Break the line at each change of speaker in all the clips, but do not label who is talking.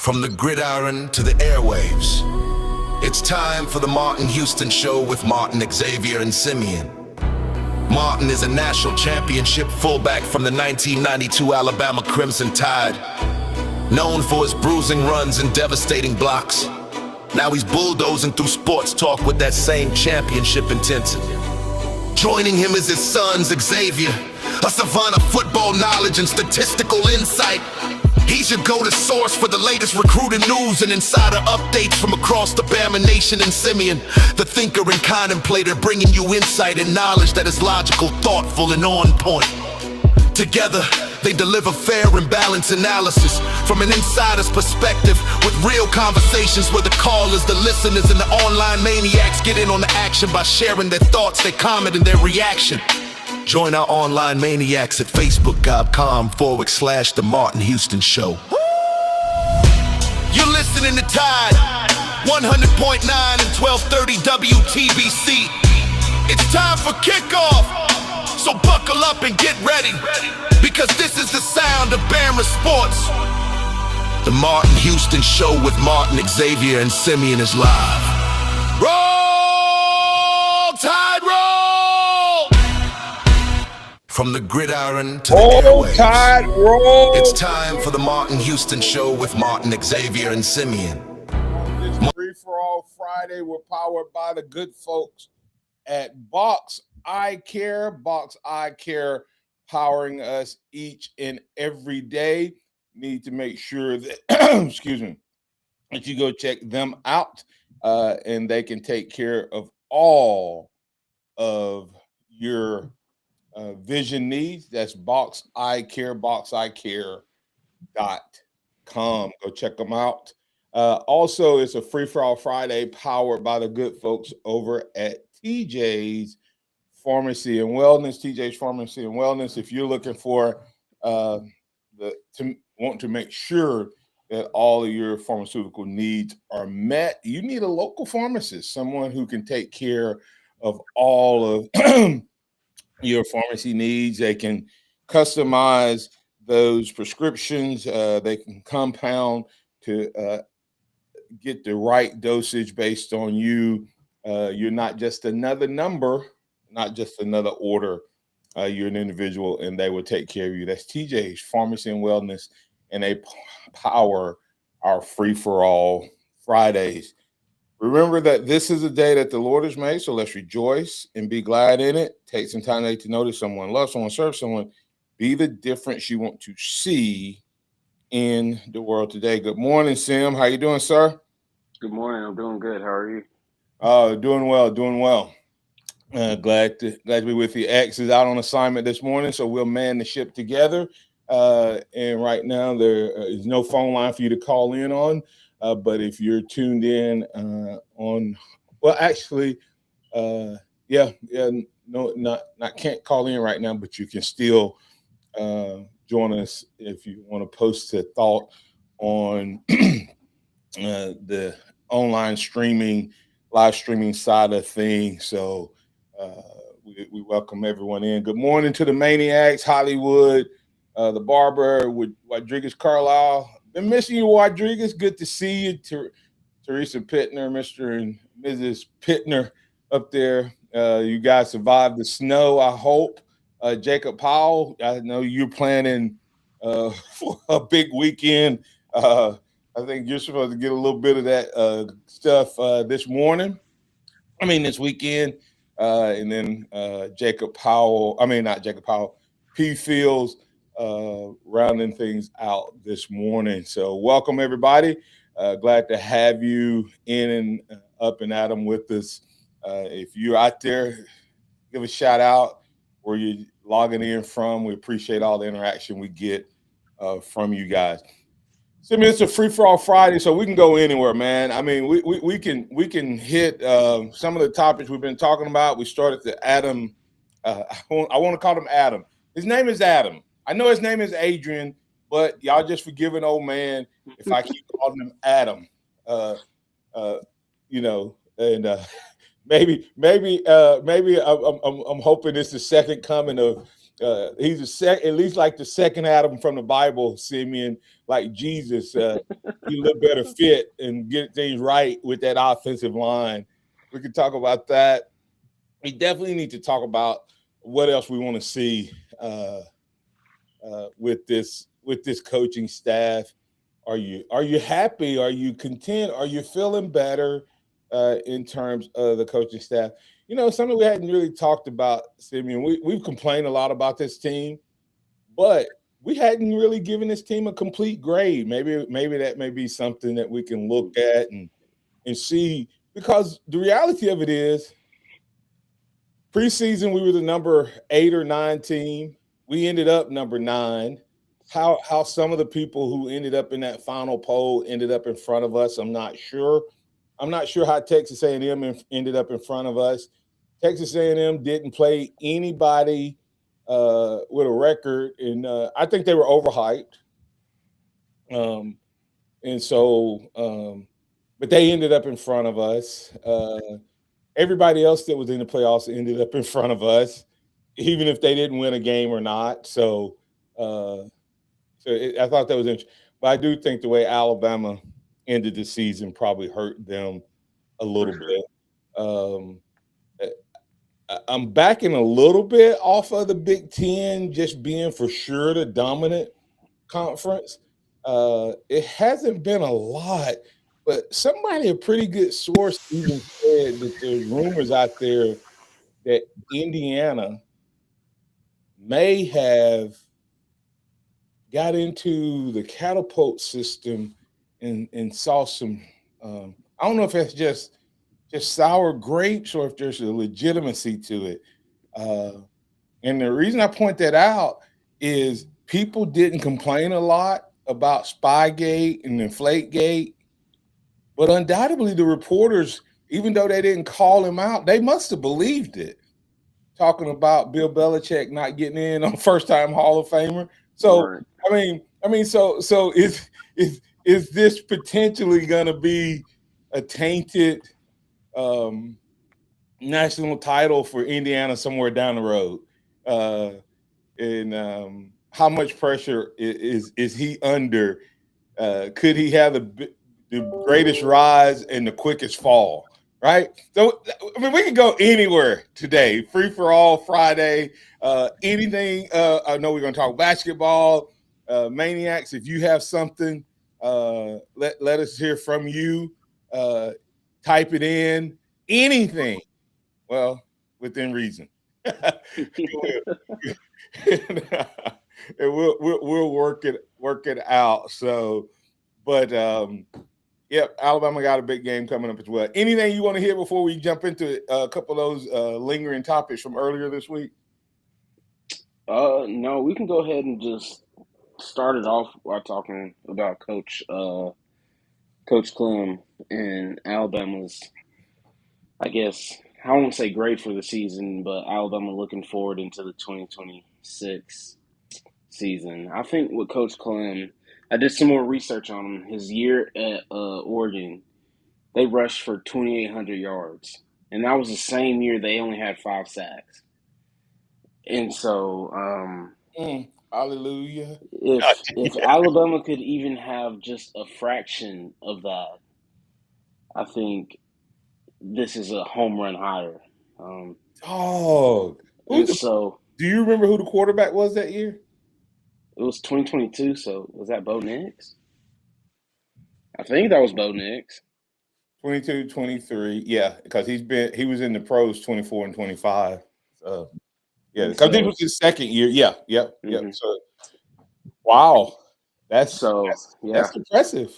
From the gridiron to the airwaves, it's time for the Martin Houston Show with Martin, Xavier, and Simeon. Martin is a national championship fullback from the 1992 Alabama Crimson Tide. Known for his bruising runs and devastating blocks, now he's bulldozing through sports talk with that same championship intensity. Joining him is his son, Xavier, a savant of football knowledge and statistical insight. He's your go-to source for the latest recruiting news and insider updates from across the Bama Nation. And Simeon, the thinker and contemplator, bringing you insight and knowledge that is logical, thoughtful, and on point. Together, they deliver fair and balanced analysis from an insider's perspective, with real conversations where the callers, the listeners, and the online maniacs get in on the action by sharing their thoughts, their comment, and their reaction. Join our online maniacs at facebook.com/The Martin Houston Show. You're listening to Tide 100.9 and 1230 WTBC. It's time for kickoff, so buckle up and get ready, because this is the sound of Bama sports. The Martin Houston Show with Martin, Xavier, and Simeon is live. Roll, Tide, roll! From the gridiron to the airwaves,
Tide, roll!
it's time for the Martin Houston Show with Martin, Xavier, and Simeon.
It's Free for All Friday. We're powered by the good folks at Box Eye Care. Box Eye Care powering us each and every day. Need to make sure that, excuse me, that you go check them out, and they can take care of all of your vision needs. That's Box Eye Care, boxeyecare.com. Go check them out. Also, it's a Free for All Friday powered by the good folks over at TJ's Pharmacy and Wellness. TJ's Pharmacy and Wellness. If you're looking for want to make sure that all of your pharmaceutical needs are met, you need a local pharmacist, someone who can take care of all of your pharmacy needs. They can customize those prescriptions. They can compound to get the right dosage based on you. You're not just another number, not just another order. You're an individual, and they will take care of you. That's TJ's Pharmacy and Wellness, and they power our free-for-all Fridays. Remember that this is a day that the Lord has made, so let's rejoice and be glad in it. Take some time to notice someone, love someone, serve someone. Be the difference you want to see in the world today. Good morning, Sim. How you doing, sir?
Good morning. I'm doing good. How are you?
Doing well. Glad to be with you. X is out on assignment this morning, so we'll man the ship together. And right now there is no phone line for you to call in on. But if you're tuned in can't call in right now, but you can still join us if you want to post a thought on the online live streaming side of things. So we welcome everyone in. Good morning to the Maniacs, Hollywood, the barber with Rodriguez Carlisle. Been missing you, Rodriguez. Good to see you. Teresa Pittner, Mr. and Mrs. Pittner up there. You guys survived the snow, I hope. Jacob Powell, I know you're planning for a big weekend. I think you're supposed to get a little bit of that stuff this weekend. And then P. Fields rounding things out this morning. So welcome, everybody. Glad to have you in and up and at 'em with us. If you're out there, give a shout out where you're logging in from. We appreciate all the interaction we get from you guys. So, it's a free-for-all Friday, so we can go anywhere, man. I mean, we can hit some of the topics we've been talking about. We started to Adam. I want to call him Adam. His name is Adam. I know his name is Adrian, but y'all just forgive an old man if I keep calling him Adam. Maybe I'm hoping it's the second coming of He's at least like the second Adam from the Bible, Simeon, like Jesus. He a little better fit and get things right with that offensive line. We could talk about that. We definitely need to talk about what else we want to see with this coaching staff. Are you happy? Are you content? Are you feeling better in terms of the coaching staff? You know, something we hadn't really talked about, Simeon. We've complained a lot about this team, but we hadn't really given this team a complete grade. Maybe that may be something that we can look at and see, because the reality of it is preseason we were the number 8 or 9 team. We ended up number 9. How some of the people who ended up in that final poll ended up in front of us, I'm not sure. I'm not sure how Texas A&M ended up in front of us. Texas A&M didn't play anybody with a record, and I think they were overhyped. And so, but they ended up in front of us. Everybody else that was in the playoffs ended up in front of us, even if they didn't win a game or not. So, I thought that was interesting. But I do think the way Alabama ended the season probably hurt them a little bit. I'm backing a little bit off of the Big Ten just being for sure the dominant conference. It hasn't been a lot, but somebody, a pretty good source, even said that there's rumors out there that Indiana may have got into the catapult system and saw some. I don't know if that's just sour grapes or if there's a legitimacy to it. And the reason I point that out is people didn't complain a lot about Spygate and Inflategate, but undoubtedly the reporters, even though they didn't call him out, they must have believed it. Talking about Bill Belichick not getting in on first-time Hall of Famer. So
Right.
I mean, so is this potentially going to be a tainted national title for Indiana somewhere down the road? And how much pressure is he under? Could he have the greatest rise and the quickest fall? Right. So I mean, we could go anywhere today. Free for all Friday. Anything. I know we're going to talk basketball. Maniacs, if you have something, let us hear from you. Type it in. Anything. Well, within reason. And we'll work it out. So, but yep, Alabama got a big game coming up as well. Anything you want to hear before we jump into a couple of those lingering topics from earlier this week?
No, we can go ahead and just start it off by talking about Coach Clem and Alabama's, I guess, I don't want to say grade for the season, but Alabama looking forward into the 2026 season. I think with Coach Clem, I did some more research on him. His year at Oregon, they rushed for 2,800 yards, and that was the same year they only had 5 sacks. And so,
Hallelujah.
if Alabama could even have just a fraction of that, I think this is a home run higher.
Dog.
So
do you remember who the quarterback was that year?
it was 2022. So was that Bo Nix? I think that was Bo Nix.
22, 23. Yeah, because he was in the pros 24 and 25. So yeah, because this was his second year. Yeah, yep. So wow. That's impressive.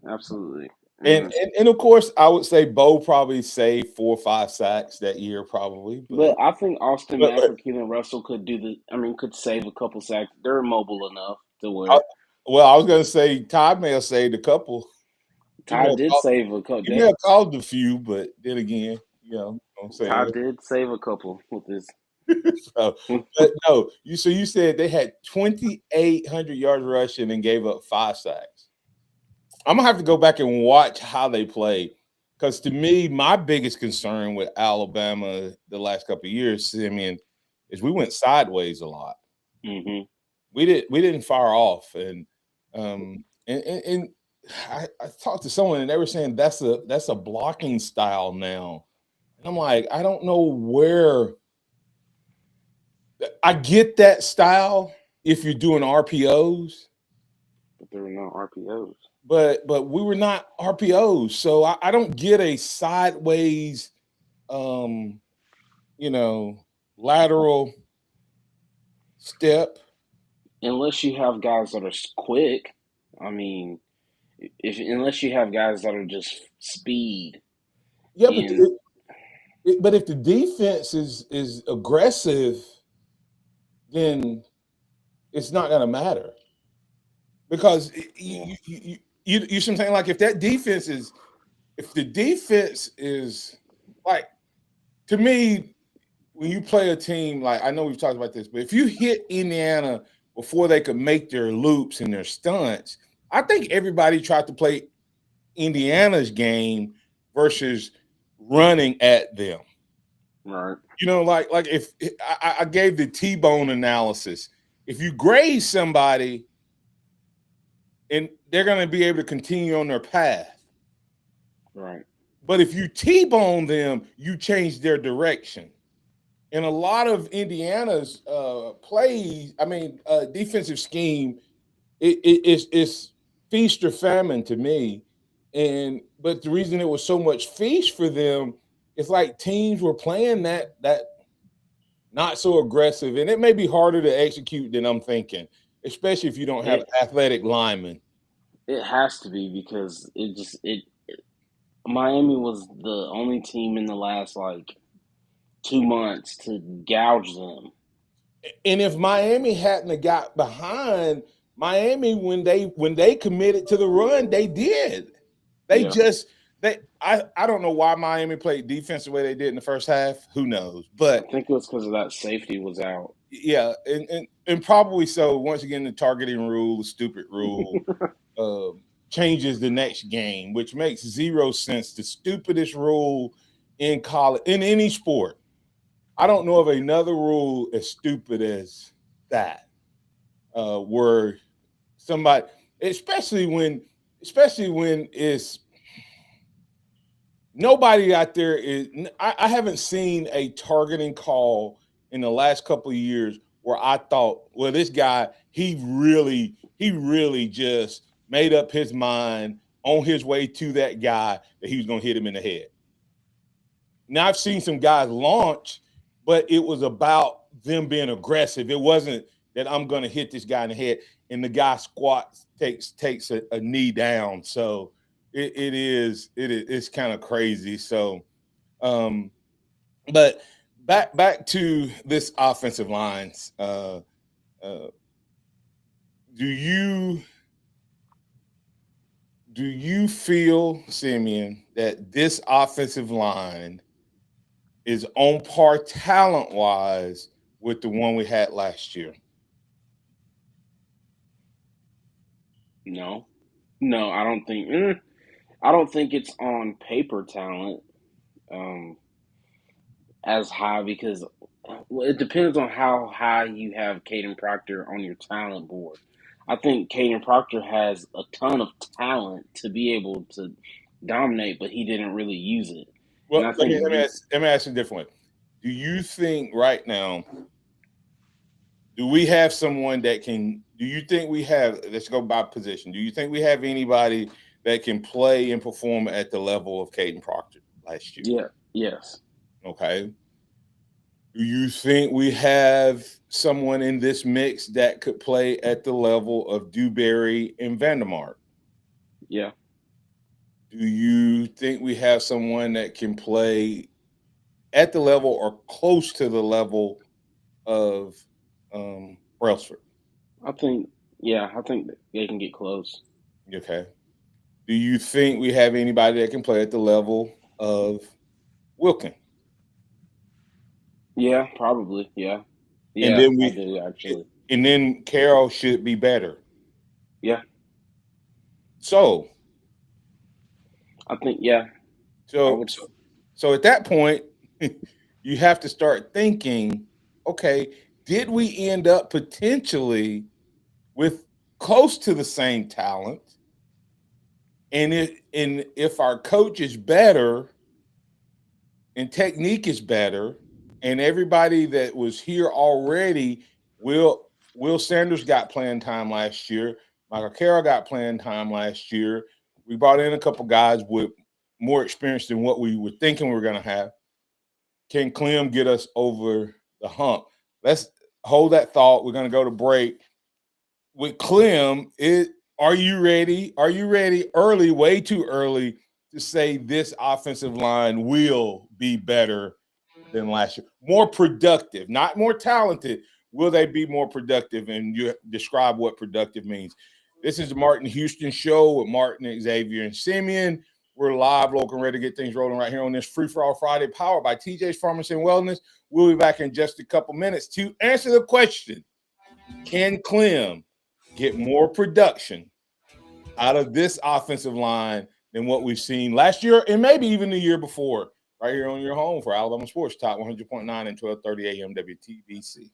Absolutely.
And of course, I would say Bo probably saved 4 or 5 sacks that year, probably.
But I think Austin Mack, Keelan Russell could could save a couple sacks. They're mobile enough to where.
Well, I was going to say Todd may have saved a couple.
Todd did save a couple.
He may have called a few, but then again, you know what I'm saying.
Todd did save a couple with his.
But no, you said they had 2,800 yards rushing and gave up 5 sacks. I'm gonna have to go back and watch how they played, because to me, my biggest concern with Alabama the last couple of years, Simeon, is we went sideways a lot.
Mm-hmm.
We didn't fire off, and I talked to someone and they were saying that's a blocking style now, and I'm like, I don't know where. I get that style if you're doing RPOs,
But there were no RPOs.
but we were not RPOs, so I don't get a sideways, um, lateral step.
Unless you have guys that are quick. I mean, if unless you have guys that are just speed
Yeah,
and
but if the defense is aggressive, then it's not going to matter because
yeah,
you see what I'm saying? Like if the defense is like, to me, when you play a team, like, I know we've talked about this, but if you hit Indiana before they could make their loops and their stunts, I think everybody tried to play Indiana's game versus running at them.
right,
Like if I gave the T-bone analysis, if you graze somebody and they're going to be able to continue on their path,
right,
but if you T-bone them, you change their direction. And a lot of Indiana's defensive scheme, it's feast or famine to me. But the reason it was so much feast for them, it's like teams were playing that not so aggressive, and it may be harder to execute than I'm thinking, especially if you don't have
it
athletic linemen.
it has to be because it Miami was the only team in the last like 2 months to gouge them.
And if Miami hadn't have got behind, Miami when they committed to the run, they did. They
Yeah,
just I don't know why Miami played defense the way they did in the first half. Who knows?
I
But
think it was because of that safety was out.
yeah, and probably so. Once again, the targeting rule, the stupid rule, changes the next game, which makes zero sense. The stupidest rule in college, in any sport. I don't know of another rule as stupid as that, where somebody, especially when it's nobody out there is. I haven't seen a targeting call in the last couple of years where I thought, well, this guy, he really just made up his mind on his way to that guy that he was going to hit him in the head. Now I've seen some guys launch, but it was about them being aggressive. It wasn't that I'm going to hit this guy in the head and the guy squats, takes a knee down. So it's kind of crazy. So, but back to this offensive lines. Uh, do you feel, Simeon, that this offensive line is on par talent wise with the one we had last year?
No, no, I don't think. I don't think it's on paper talent as high because well, it depends on how high you have Caden Proctor on your talent board. I think Caden Proctor has a ton of talent to be able to dominate, but he didn't really use it. And
Well,
I
let me,
think
let me ask, let me ask you a different way. Do you think right now, do we have someone that can, do you think we have, let's go by position, do you think we have anybody that can play and perform at the level of Caden Proctor last year?
yeah, yes,
Okay. Do you think we have someone in this mix that could play at the level of Dewberry and Vandermark?
yeah,
Do you think we have someone that can play at the level or close to the level of Brailsford?
I think that they can get close.
Okay. Do you think we have anybody that can play at the level of Wilkin?
Yeah, probably. Yeah,
And
yeah,
then
I
we
do actually.
and then Carroll should be better.
Yeah,
So
I think yeah, I
so
would.
so at that point, you have to start thinking, okay, did we end up potentially with close to the same talent? And if our coach is better and technique is better, and everybody that was here already, Will Sanders got playing time last year. Michael Carroll got playing time last year. We brought in a couple guys with more experience than what we were thinking we were going to have. Can Clem get us over the hump? Let's hold that thought. We're going to go to break. With Clem, are you ready? Are you ready early, way too early, to say this offensive line will be better than last year? More productive, not more talented. Will they be more productive? And you describe what productive means. This is the Martin Houston Show with Martin, Xavier, and Simeon. We're live, local, and ready to get things rolling right here on this Free for All Friday, powered by TJ's Pharmacy and Wellness. We'll be back in just a couple minutes to answer the question: can Clem get more production out of this offensive line than what we've seen last year and maybe even the year before, right here on your home for Alabama Sports Talk 100.9 and 1230 AM WTBC.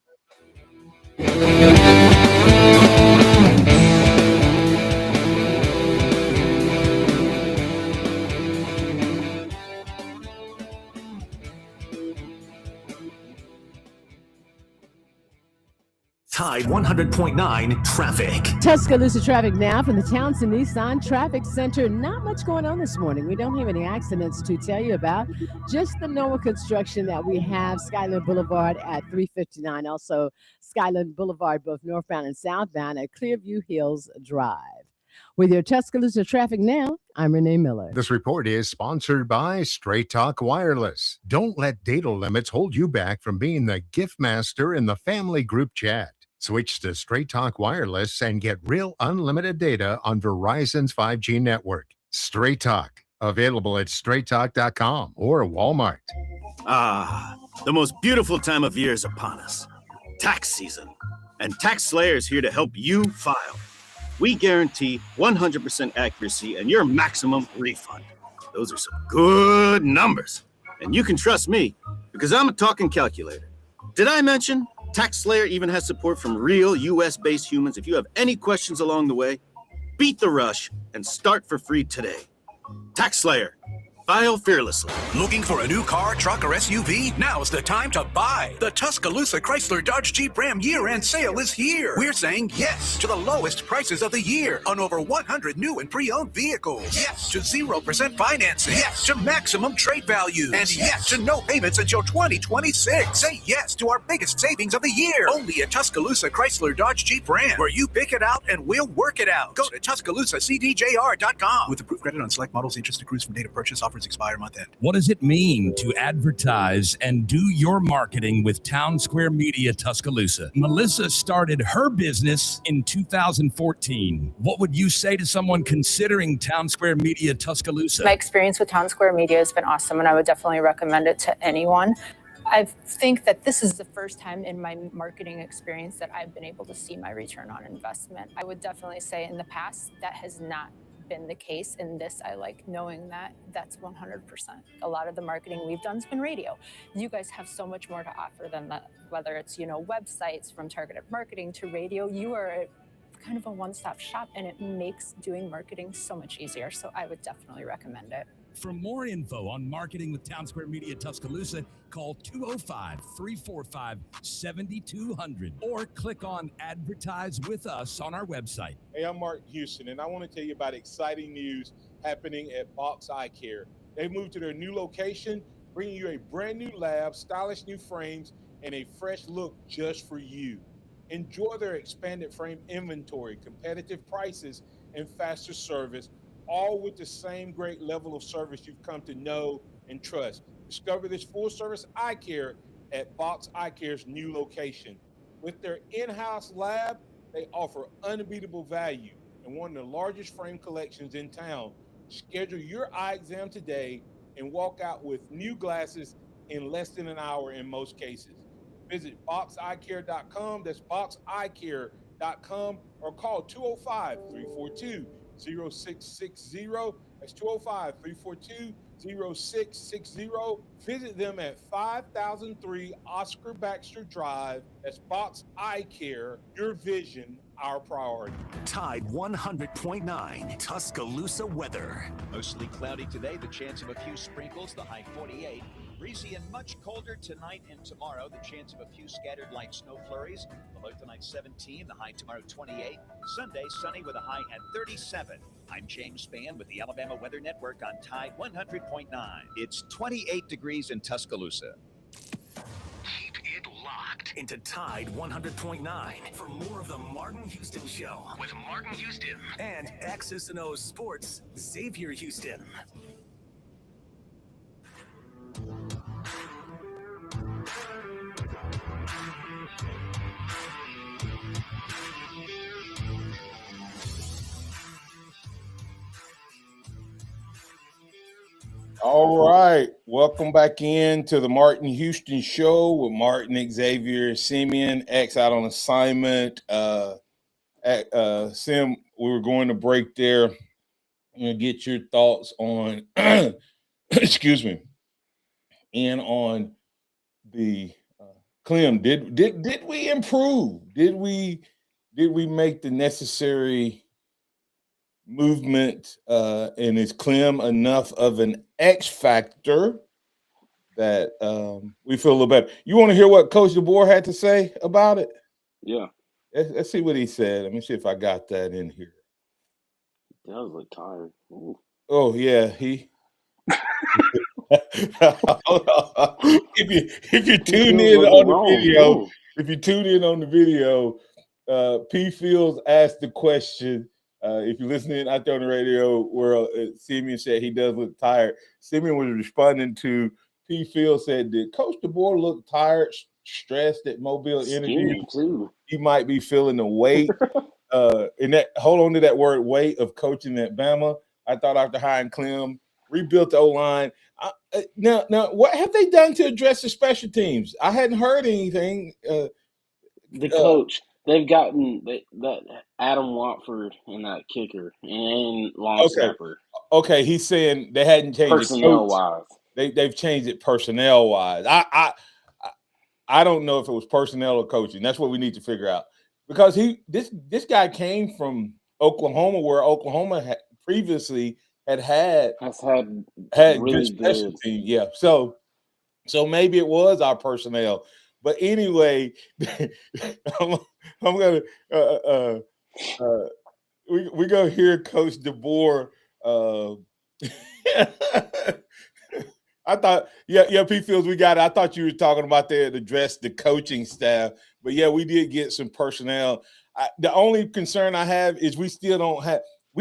Tide 100.9 traffic.
Tuscaloosa traffic now from the Townsend Nissan Traffic Center. Not much going on this morning. We don't have any accidents to tell you about. Just the normal construction that we have. Skyland Boulevard at 359. Also, Skyland Boulevard, both northbound and southbound at Clearview Hills Drive. With your Tuscaloosa traffic now, I'm Renee Miller.
This report is sponsored by Straight Talk Wireless. Don't let data limits hold you back from being the gift master in the family group chat. Switch to Straight Talk Wireless and get real unlimited data on Verizon's 5G network. Straight Talk, available at straighttalk.com or Walmart.
Ah, the most beautiful time of year is upon us. Tax season. And Tax Slayer is here to help you file. We guarantee 100% accuracy and your maximum refund. Those are some good numbers. And you can trust me because I'm a talking calculator. Did I mention Tax Slayer even has support from real US-based humans? If you have any questions along the way, beat the rush and start for free today. Tax Slayer. File fearlessly.
Looking for a new car, truck, or SUV? Now's the time to buy. The Tuscaloosa Chrysler Dodge Jeep Ram year-end sale is here. We're saying yes to the lowest prices of the year on over 100 new and pre-owned vehicles. Yes to 0% financing. Yes to maximum trade value. And yes to no payments until 2026. Say yes to our biggest savings of the year. Only at Tuscaloosa Chrysler Dodge Jeep Ram, where you pick it out and we'll work it out. Go to TuscaloosaCDJR.com. With approved credit on select models, interest accrues from date of purchase. Offers expire month end.
What does it mean to advertise and do your marketing with Town Square Media Tuscaloosa? Melissa started her business in 2014. What would you say to someone considering Town Square Media Tuscaloosa?
My experience with Town Square Media has been awesome, and I would definitely recommend it to anyone. I think that this is the first time in my marketing experience that I've been able to see my return on investment. I would definitely say in the past that has not been the case. In this, I like knowing that that's 100%. A lot of the marketing we've done has been radio. You guys have so much more to offer than that, whether it's, websites, from targeted marketing to radio. You are kind of a one-stop shop, and it makes doing marketing so much easier. So I would definitely recommend it.
For more info on marketing with Town Square Media Tuscaloosa, call 205-345-7200 or click on Advertise with Us on our website.
Hey, I'm Martin Houston, and I want to tell you about exciting news happening at Box Eye Care. They moved to their new location, bringing you a brand new lab, stylish new frames, and a fresh look just for you. Enjoy their expanded frame inventory, competitive prices, and faster service, all with the same great level of service you've come to know and trust. Discover this full-service eye care at Box Eye Care's new location. With their in-house lab, they offer unbeatable value and one of the largest frame collections in town. Schedule your eye exam today and walk out with new glasses in less than an hour in most cases. Visit boxeyecare.com. That's boxeyecare.com, or call 205-342-0660. That's 205-342-0660. Visit them at 5003 Oscar Baxter Drive. That's Box Eye Care. Your vision, our priority.
Tide 100.9 Tuscaloosa weather.
Mostly cloudy today, the chance of a few sprinkles, the high 48. Breezy and much colder tonight and tomorrow, the chance of a few scattered light snow flurries. The low tonight 17, the high tomorrow 28. Sunday sunny with a high at 37. I'm James Spann with the Alabama Weather Network on Tide 100.9. It's 28 degrees in Tuscaloosa.
Keep it locked into Tide 100.9 for more of the Martin Houston Show with Martin Houston and X's and O's Sports, Xavier Houston.
All right. Welcome back in to the Martin Houston Show with Martin, Xavier, Simeon, X out on assignment. Sim, we were going to break there. I'm going to get your thoughts on, excuse me, and on the Clem. Did we improve? Did we make the necessary movement, and is Clem enough of an X factor that we feel a little better? You want to hear what Coach DeBoer had to say about it?
Yeah.
Let's see what he said. Let me see if I got that in here.
He does look tired. Ooh.
Oh yeah, he. if you tune in on the video, if you tune in on the video, P. Fields asked the question. If you're listening out there on the radio, where Simeon said he does look tired, Simeon was responding to P. Fields said, "Did Coach DeBoer look tired, stressed at Mobile Energy? He might be feeling the weight." And that, hold on to that word, weight of coaching at Bama. I thought after hiring Clem, rebuilt the O-line. Now, what have they done to address the special teams? I hadn't heard anything.
The coach. They've gotten that Adam Watford and that kicker and long snapper.
Okay, he's saying they hadn't changed
personnel-wise.
They've changed it personnel-wise. I don't know if it was personnel or coaching. That's what we need to figure out, because this guy came from Oklahoma, where Oklahoma previously had
really
good special teams. Yeah, so maybe it was our personnel. But anyway, I'm gonna we're gonna hear Coach DeBoer. I thought, yeah, P. Fields, we got it. I thought you were talking about the address the coaching staff, but yeah, we did get some personnel. The only concern I have is we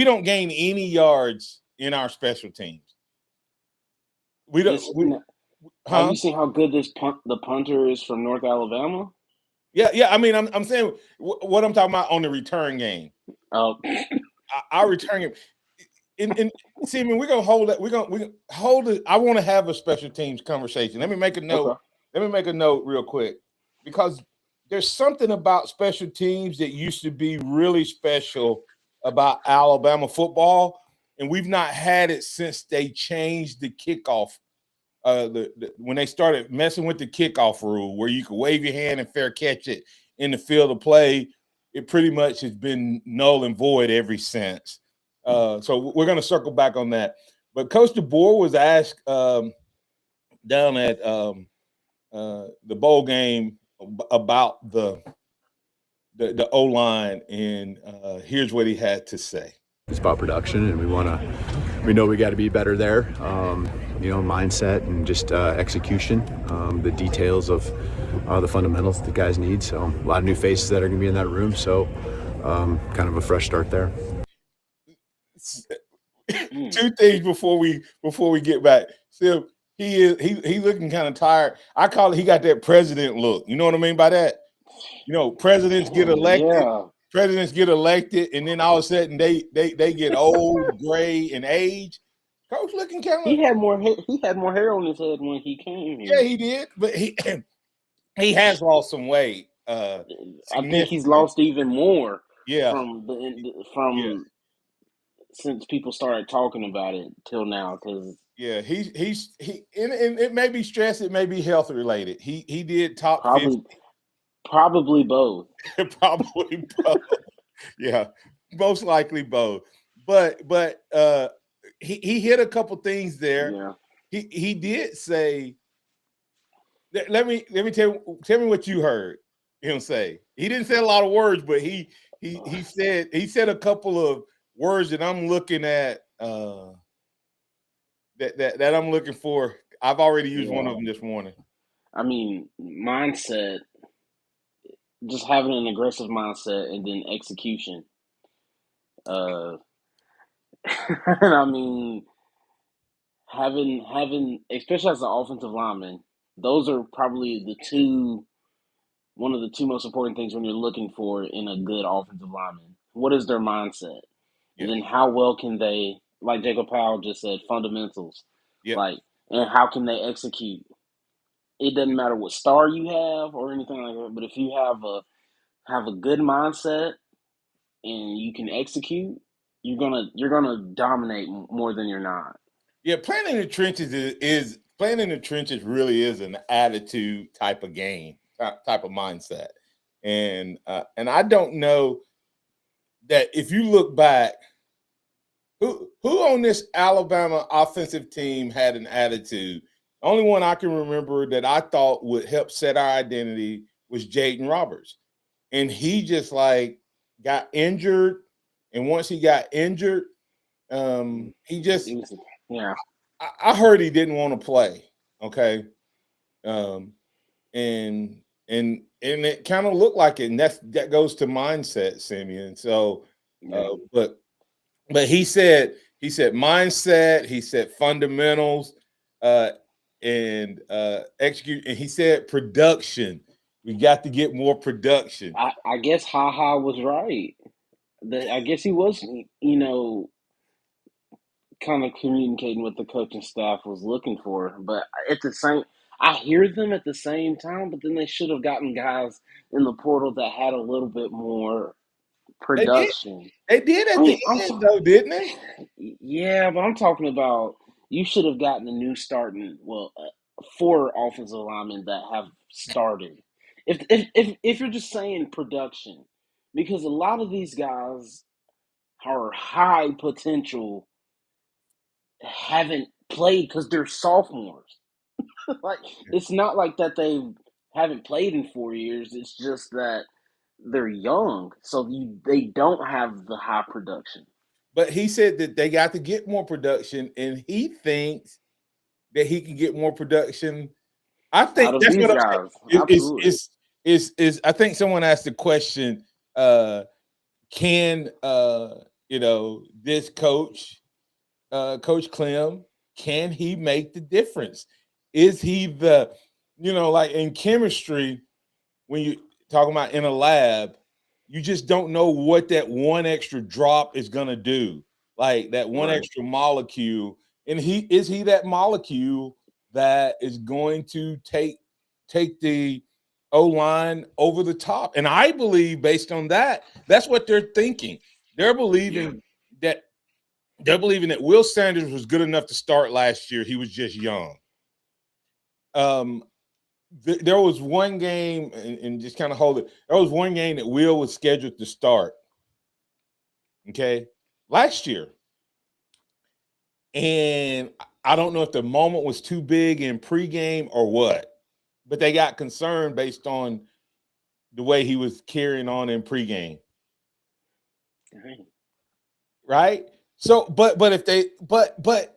don't gain any yards in our special teams. We don't.
Have you seen how good the punter is from North Alabama?
Yeah. I mean, I'm saying what I'm talking about on the return game.
Oh,
our return game. And see, I mean, we're gonna hold it. We're gonna hold it. I want to have a special teams conversation. Let me make a note. Okay. Let me make a note real quick, because there's something about special teams that used to be really special about Alabama football, and we've not had it since they changed the kickoff. When they started messing with the kickoff rule, where you could wave your hand and fair catch it in the field of play, it pretty much has been null and void ever since. So we're going to circle back on that. But Coach DeBoer was asked down at the bowl game about the O-line, and here's what he had to say.
It's about production, and we know we got to be better there. Mindset and just execution, the details of the fundamentals the guys need. So a lot of new faces that are going to be in that room. So kind of a fresh start there.
Two things before we get back. So he looking kind of tired. I call it, he got that president look. You know what I mean by that? Presidents get elected. Yeah. Presidents get elected, and then all of a sudden they get old, gray, and age. Coach looking kind of.
He had more hair on his head when he came here.
Yeah, he did, but he has lost some weight.
I think he's lost even more.
Yeah.
From since people started talking about it till now, because
Yeah, and it may be stress, it may be health related. He did top 50.
Probably both.
Probably both. Yeah, most likely both. But he hit a couple things there.
Yeah.
He did say, let me tell me what you heard him say. He didn't say a lot of words, but he said a couple of words that I'm looking at that I'm looking for. I've already used one of them this morning.
I mean, mindset, just having an aggressive mindset and then execution. And I mean, having especially as an offensive lineman, those are probably one of the two most important things when you're looking for in a good offensive lineman. What is their mindset?
Yeah.
And then how well can they, like Jacob Powell just said, fundamentals.
Yeah.
Like, and how can they execute? It doesn't matter what star you have or anything like that, but if you have a good mindset and you can execute, you're gonna dominate more than you're not.
Yeah, playing in the trenches is playing in the trenches really is an attitude type of game, type of mindset, and I don't know that if you look back, who on this Alabama offensive team had an attitude. The only one I can remember that I thought would help set our identity was Jaden Roberts, and he just like got injured, and once he got injured, he just
yeah.
I heard he didn't want to play. Okay. And it kind of looked like it, and that goes to mindset, Simeon. So but he said mindset, he said fundamentals, and execute, and he said production. We got to get more production.
I guess Ha was right. I guess he was, kind of communicating what the coaching staff was looking for. But I hear them at the same time, but then they should have gotten guys in the portal that had a little bit more production.
They did at the end, though, didn't they?
Yeah, but I'm talking about you should have gotten a new starting, 4 offensive linemen that have started. If you're just saying production, because a lot of these guys are high potential, haven't played because they're sophomores. Like, it's not like that they haven't played in 4 years. It's just that they're young, so they don't have the high production.
But he said that they got to get more production, and he thinks that he can get more production. I think that's what I'm saying. Is I think someone asked the question, can this coach, Coach Clem, can he make the difference? Is he like in chemistry, when you talking about in a lab, you just don't know what that one extra drop is going to do, like that one extra molecule. And is he that molecule that is going to take the O-line over the top? And I believe based on that, that's what they're thinking. They're believing that Will Sanders was good enough to start last year. He was just young. There was one game, and just kind of hold it. There was one game that Will was scheduled to start, okay, last year. And I don't know if the moment was too big in pregame or what, but they got concerned based on the way he was carrying on in pregame. Right? So, but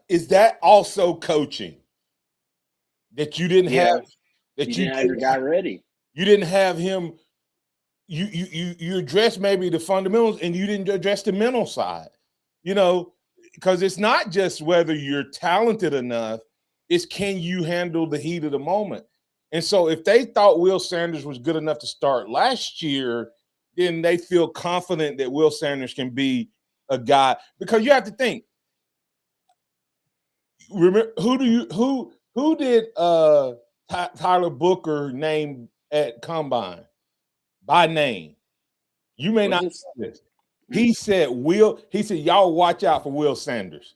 is that also coaching? That you didn't have that
you didn't have your guy ready.
You didn't have him. You addressed maybe the fundamentals, and you didn't address the mental side. Because it's not just whether you're talented enough; it's can you handle the heat of the moment. And so, if they thought Will Sanders was good enough to start last year, then they feel confident that Will Sanders can be a guy. Because you have to think. Remember who did Tyler Booker name at Combine by name? You may not know this. He said y'all watch out for Will Sanders.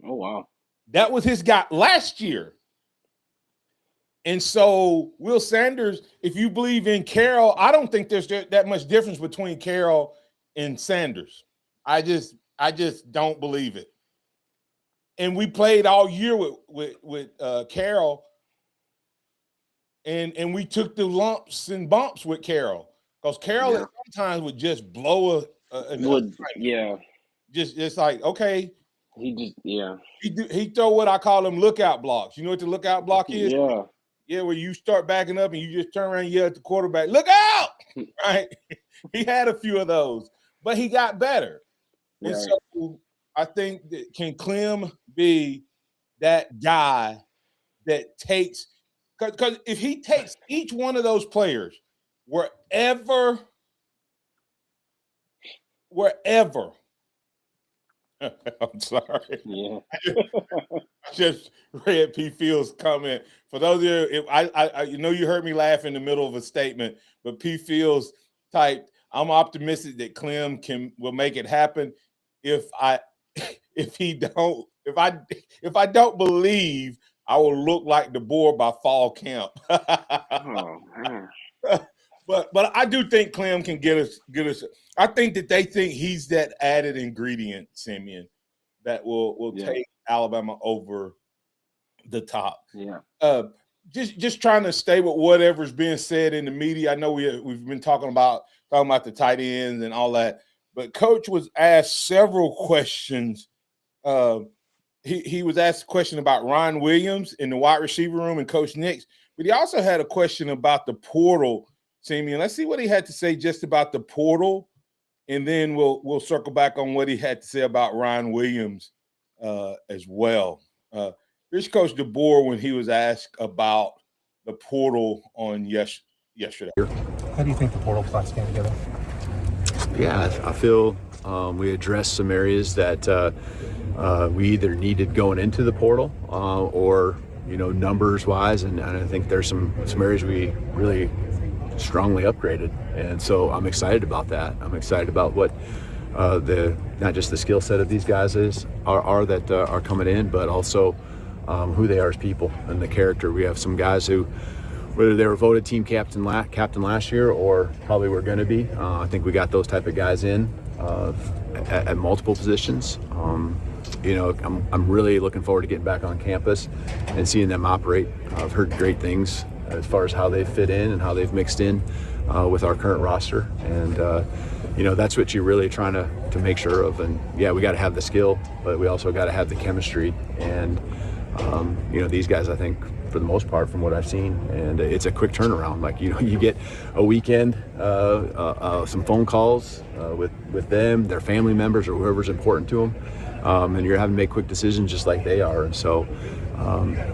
Oh, wow.
That was his guy last year. And so Will Sanders, if you believe in Carroll, I don't think there's that much difference between Carroll and Sanders. I just don't believe it. And we played all year with Carroll, and we took the lumps and bumps with Carroll because Carroll at sometimes would just blow just like, okay. He throw what I call them lookout blocks. You know what the lookout block is? Yeah, where you start backing up and you just turn around and yell at the quarterback, look out! Right? He had a few of those, but he got better. Right. And so I think that can Clem be that guy that takes – because if he takes each one of those players wherever – I'm sorry. Yeah. I just read P. Field's comment. For those of you, I know you heard me laugh in the middle of a statement, but P. Field's typed, I'm optimistic that Clem will make it happen. If I don't believe, I will look like the board by fall camp. Oh man. But I do think Clem can get us. I think that they think he's that added ingredient, Simeon, that will take Alabama over the top. Yeah. Just trying to stay with whatever's being said in the media. I know we've been talking about the tight ends and all that, but Coach was asked several questions. He was asked a question about Ryan Williams in the wide receiver room and Coach Nix, but he also had a question about the portal. Simeon, let's see what he had to say just about the portal, and then we'll circle back on what he had to say about Ryan Williams as well. Here's Coach DeBoer when he was asked about the portal on yesterday.
How do you think the portal class came together?
Yeah, I feel we addressed some areas that we either needed going into the portal or, numbers wise, and I think there's some areas we really strongly upgraded, and so I'm excited about that. I'm excited about what not just the skill set of these guys are coming in, but also who they are as people and the character. We have some guys who, whether they were voted team captain last year or probably were going to be, I think we got those type of guys in at multiple positions. I'm really looking forward to getting back on campus and seeing them operate. I've heard great things as far as how they fit in and how they've mixed in with our current roster. And, that's what you're really trying to make sure of. And, yeah, we got to have the skill, but we also got to have the chemistry. And, these guys, I think, for the most part, from what I've seen, and it's a quick turnaround. Like, you get a weekend, some phone calls with them, their family members, or whoever's important to them, and you're having to make quick decisions just like they are. And so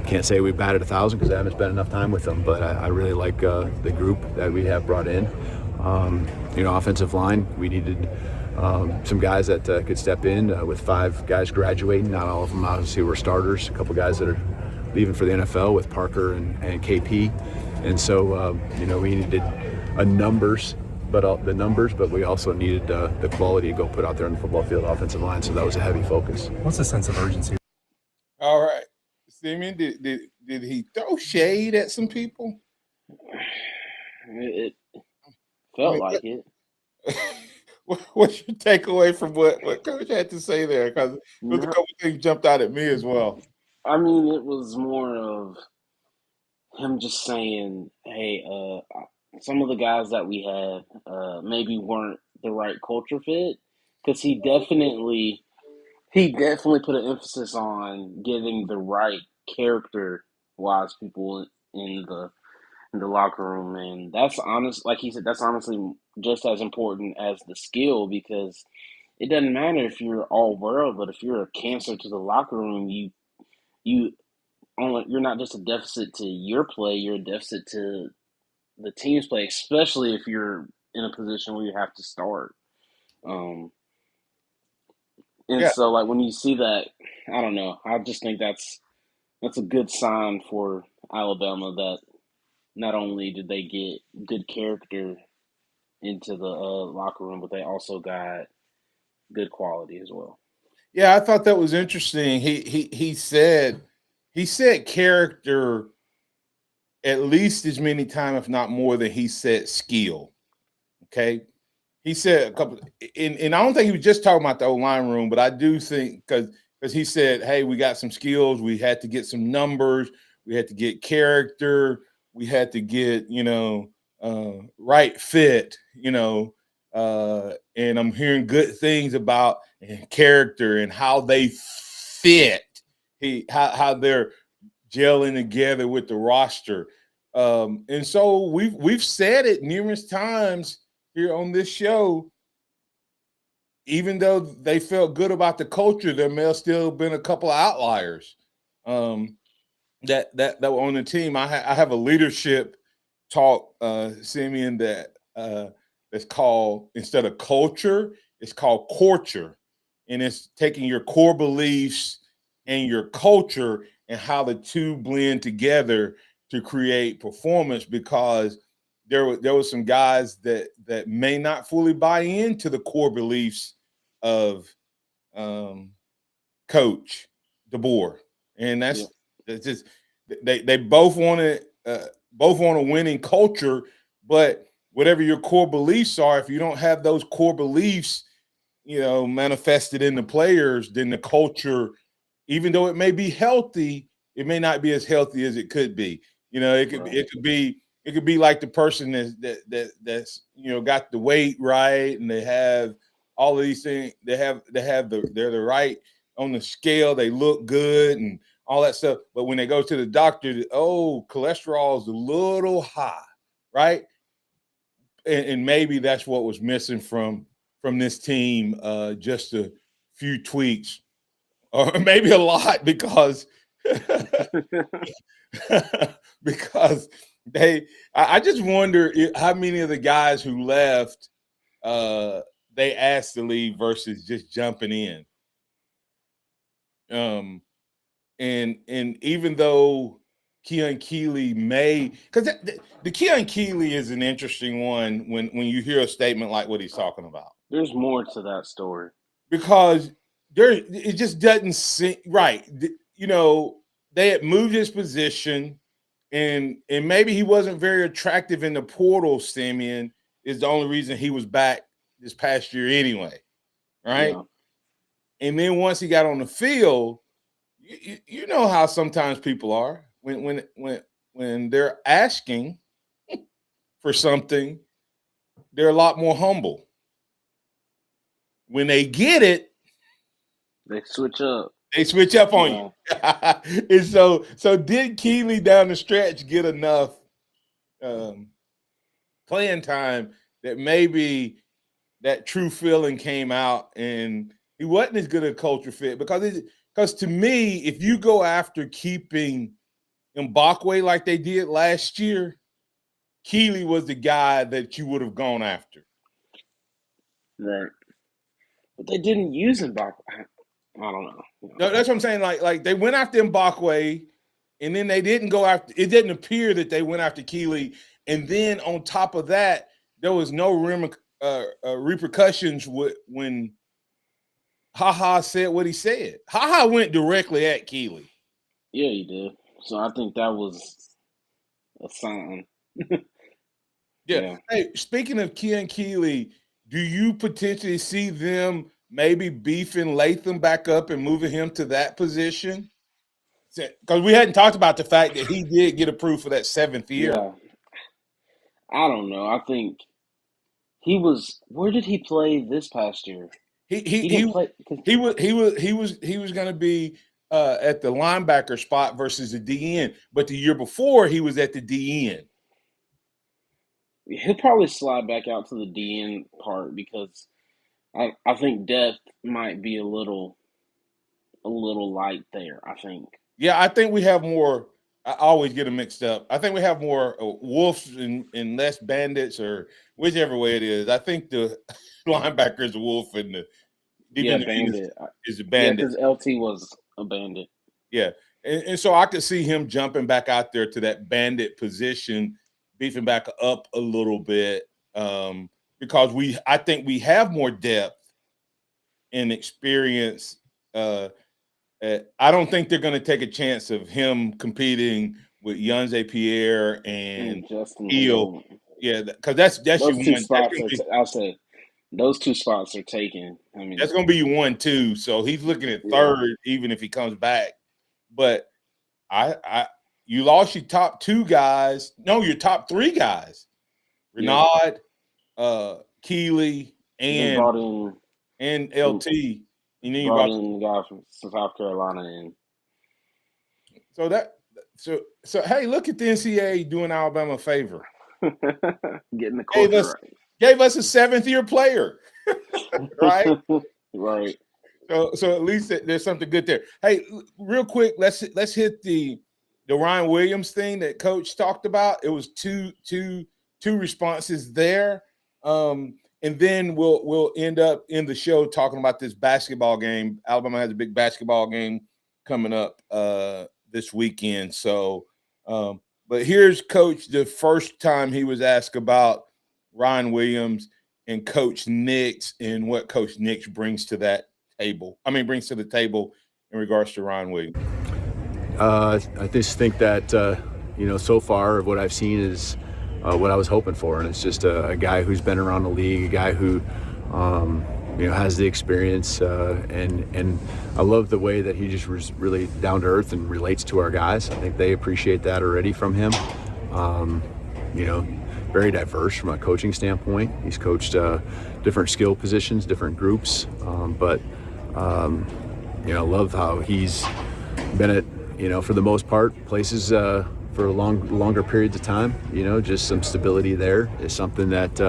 can't say we batted 1,000 because I haven't spent enough time with them, but I really like the group that we have brought in. Offensive line, we needed some guys that could step in with 5 guys graduating. Not all of them obviously were starters. A couple guys that are leaving for the NFL with Parker and KP. And so, we needed the numbers, but we also needed the quality to go put out there on the football field, offensive line. So that was a heavy focus.
What's the sense of urgency?
All right. Simeon, did he throw shade at some people?
It felt like it.
What's your takeaway from what Coach had to say there? Because there's a couple things jumped out at me as well.
I mean, it was more of him just saying, hey, some of the guys that we had maybe weren't the right culture fit, because he definitely put an emphasis on getting the right character-wise people in the locker room, and that's honest. Like he said, that's honestly just as important as the skill, because it doesn't matter if you're all world, but if you're a cancer to the locker room, you're not just a deficit to your play, you're a deficit to the team's play, especially if you're in a position where you have to start. So, like, when you see that, I don't know, I just think that's a good sign for Alabama that not only did they get good character into the locker room, but they also got good quality as well.
Yeah, I thought that was interesting. He said character at least as many times, if not more, than he said skill. Okay. He said a couple, and I don't think he was just talking about the O-line room, but I do think because he said, hey, we got some skills, we had to get some numbers, we had to get character, we had to get, right fit, and I'm hearing good things about character and how they fit, how they're gelling together with the roster. And so we've said it numerous times here on this show. Even though they felt good about the culture, there may have still been a couple of outliers that were on the team. I have a leadership talk, Simeon, that's called, instead of culture, it's called culture, and it's taking your core beliefs and your culture and how the two blend together to create performance. Because there was some guys that may not fully buy into the core beliefs of Coach DeBoer, and that's just they both want a winning culture, but whatever your core beliefs are, if you don't have those core beliefs, manifested in the players, then the culture, even though it may be healthy, it may not be as healthy as it could be. It could be like the person that's got the weight right, and they have all of these things. They're the right on the scale. They look good and all that stuff. But when they go to the doctor, cholesterol is a little high, right? And maybe that's what was missing from this team. Just a few tweaks, or maybe a lot, because because I just wonder how many of the guys who left they asked to leave versus just jumping in. And even though Keon Keeley because the Keon Keeley is an interesting one when you hear a statement like what he's talking about.
There's more to that story.
Because it just doesn't seem right. They had moved his position, and maybe he wasn't very attractive in the portal. Simeon is the only reason he was back this past year anyway, right?
Yeah.
And then once he got on the field, you know how sometimes people are when they're asking for something, they're a lot more humble. When they get it,
they switch up.
They switch up on you. And so did Keeley down the stretch get enough playing time that maybe that true feeling came out and he wasn't as good a culture fit? Because to me, if you go after keeping Mbakwe like they did last year, Keeley was the guy that you would have gone after.
Right. But they didn't use Mbakwe. I don't know.
No, that's what I'm saying. Like they went after Mbakwe, and then they didn't go after. It didn't appear that they went after Keeley, and then on top of that, there was no repercussions when HaHa said what he said. HaHa went directly at Keeley.
Yeah, he did. So I think that was a sign.
Yeah. Hey, speaking of Keon Keeley, do you potentially see them maybe beefing Latham back up and moving him to that position? Because we hadn't talked about the fact that he did get approved for that 7th year.
Yeah. I don't know. I think he was. Where did he play this past year?
He was going to be at the linebacker spot versus the DN, but the year before he was at the DN.
He'll probably slide back out to the DN part because I think depth might be a little light there. I think.
Yeah, I think we have more. I always get them mixed up. I think we have more wolves and less bandits, or whichever way it is. I think the linebacker is a wolf and the
bandit
is a bandit.
Yeah, because LT was a bandit.
Yeah, and so I could see him jumping back out there to that bandit position, beefing back up a little bit, because I think we have more depth and experience I don't think they're going to take a chance of him competing with Yonze Pierre and
Justin
Hill.
Hill.
Yeah, because that's
Those
your
two
one.
spots I'll say those two spots are taken. I mean,
That's going to be your 1-2. So he's looking at third, even if he comes back. But you lost your top 2 guys. No, your top 3 guys. Renaud, Keeley, and LT. And then you
brought in the guy from South Carolina in.
So hey, look at the NCAA doing Alabama a favor.
Getting the culture right.
Gave us a 7th-year player. Right?
Right.
So at least there's something good there. Hey, real quick, let's hit the Ryan Williams thing that Coach talked about. It was two responses there. And then we'll end up in the show talking about this basketball game. Alabama has a big basketball game coming up this weekend. So, but here's Coach the first time he was asked about Ryan Williams and Coach Nix and what Coach Nix brings to the table in regards to Ryan Williams.
I just think that so far what I've seen is what I was hoping for, and it's just a guy who's been around the league, a guy who has the experience, and I love the way that he just was really down to earth and relates to our guys. I think they appreciate that already from him. Very diverse from a coaching standpoint. He's coached different skill positions, different groups, but I love how he's been at, for the most part, places for longer periods of time. Just some stability there is something that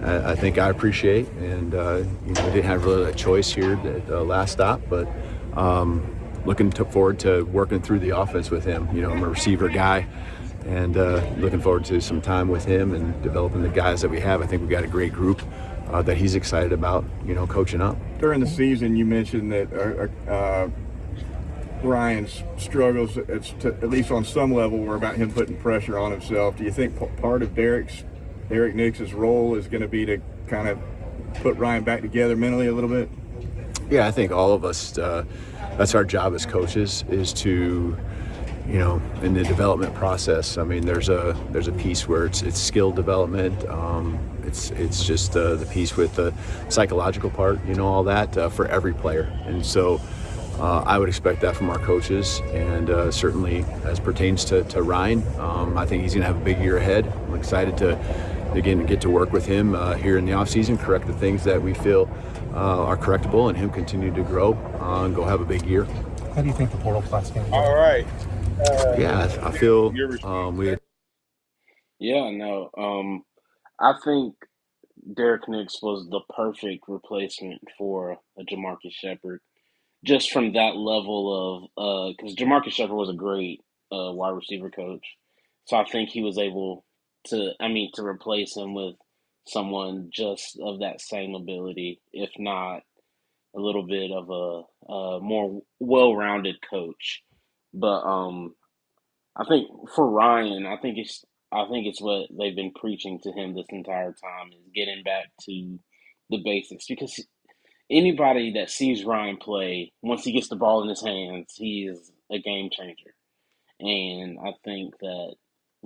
I think I appreciate, and didn't have really a choice here at the last stop, but looking forward to working through the offense with him. I'm a receiver guy, and looking forward to some time with him and developing the guys that we have. I think we've got a great group that he's excited about, coaching up.
During the season, you mentioned that Ryan's struggles, at least on some level, were about him putting pressure on himself. Do you think part of Derek Nix's role is going to be to kind of put Ryan back together mentally a little bit?
Yeah, I think all of us, that's our job as coaches, is to, in the development process. I mean, there's a piece where it's skill development. It's just the piece with the psychological part, all that for every player. And so I would expect that from our coaches, and certainly as pertains to Ryan, I think he's going to have a big year ahead. I'm excited to, again, get to work with him here in the offseason, correct the things that we feel are correctable, and him continue to grow and go have a big year.
How do you think the portal class is going to go?
All right.
I feel
I think Derek Nix was the perfect replacement for a Jamarcus Shepard, just from that level of because Jamarcus Shepard was a great wide receiver coach, so I think he was able to replace him with someone just of that same ability, if not a little bit of a more well-rounded coach. But I think for Ryan, I think it's what they've been preaching to him this entire time, is getting back to the basics. Because anybody that sees Ryan play, once he gets the ball in his hands, he is a game changer. And I think that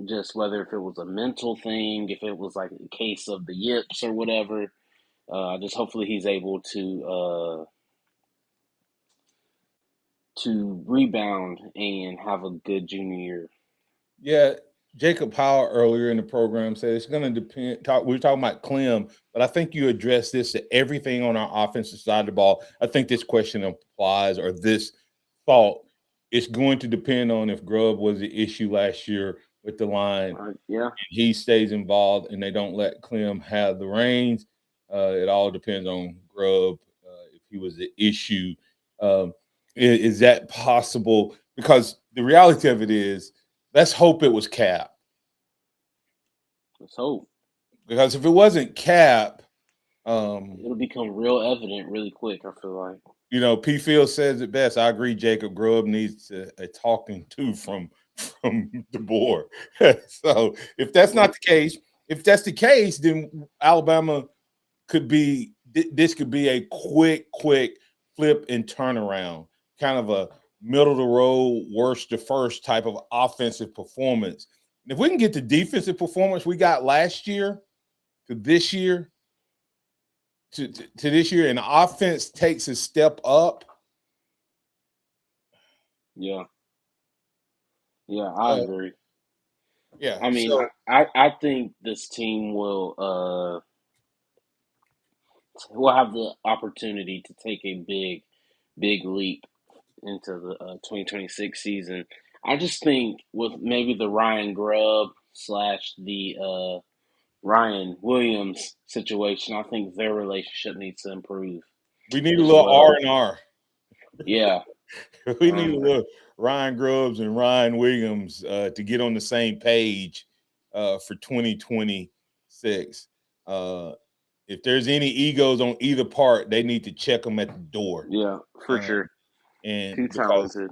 just whether if it was a mental thing, if it was like a case of the yips or whatever, just hopefully he's able to rebound and have a good junior year.
Yeah, Jacob Powell earlier in the program said it's going to depend. We were talking about Clem, but I think you addressed this to everything on our offensive side of the ball. I think this question applies, or this thought. It's going to depend on if Grubb was the issue last year with the line.
Yeah,
he stays involved and they don't let Clem have the reins. It all depends on Grubb if he was the issue. Is that possible? Because the reality of it is, let's hope it was Cap.
Let's hope.
Because if it wasn't Cap,
it'll become real evident really quick, I feel like.
P. Field says it best. I agree, Jacob. Grubb needs a talking to from the board. So if that's not the case, if that's the case, then Alabama could be a quick flip and turnaround, kind of a middle of the road, worst to first type of offensive performance. And if we can get the defensive performance we got last year to this year, to this year, and the offense takes a step up.
Yeah. Yeah, I agree.
Yeah.
I mean,
So,
I think this team will have the opportunity to take a big leap into the 2026 season. I just think with maybe the Ryan Grubb slash the Ryan Williams situation, I think their relationship needs to improve
we need a
as
little
well.
R&R.
Yeah.
We need a little Ryan Grubbs and Ryan Williams to get on the same page for 2026. If there's any egos on either part, they need to check them at the door.
Yeah, for sure.
And
Too
because
talented.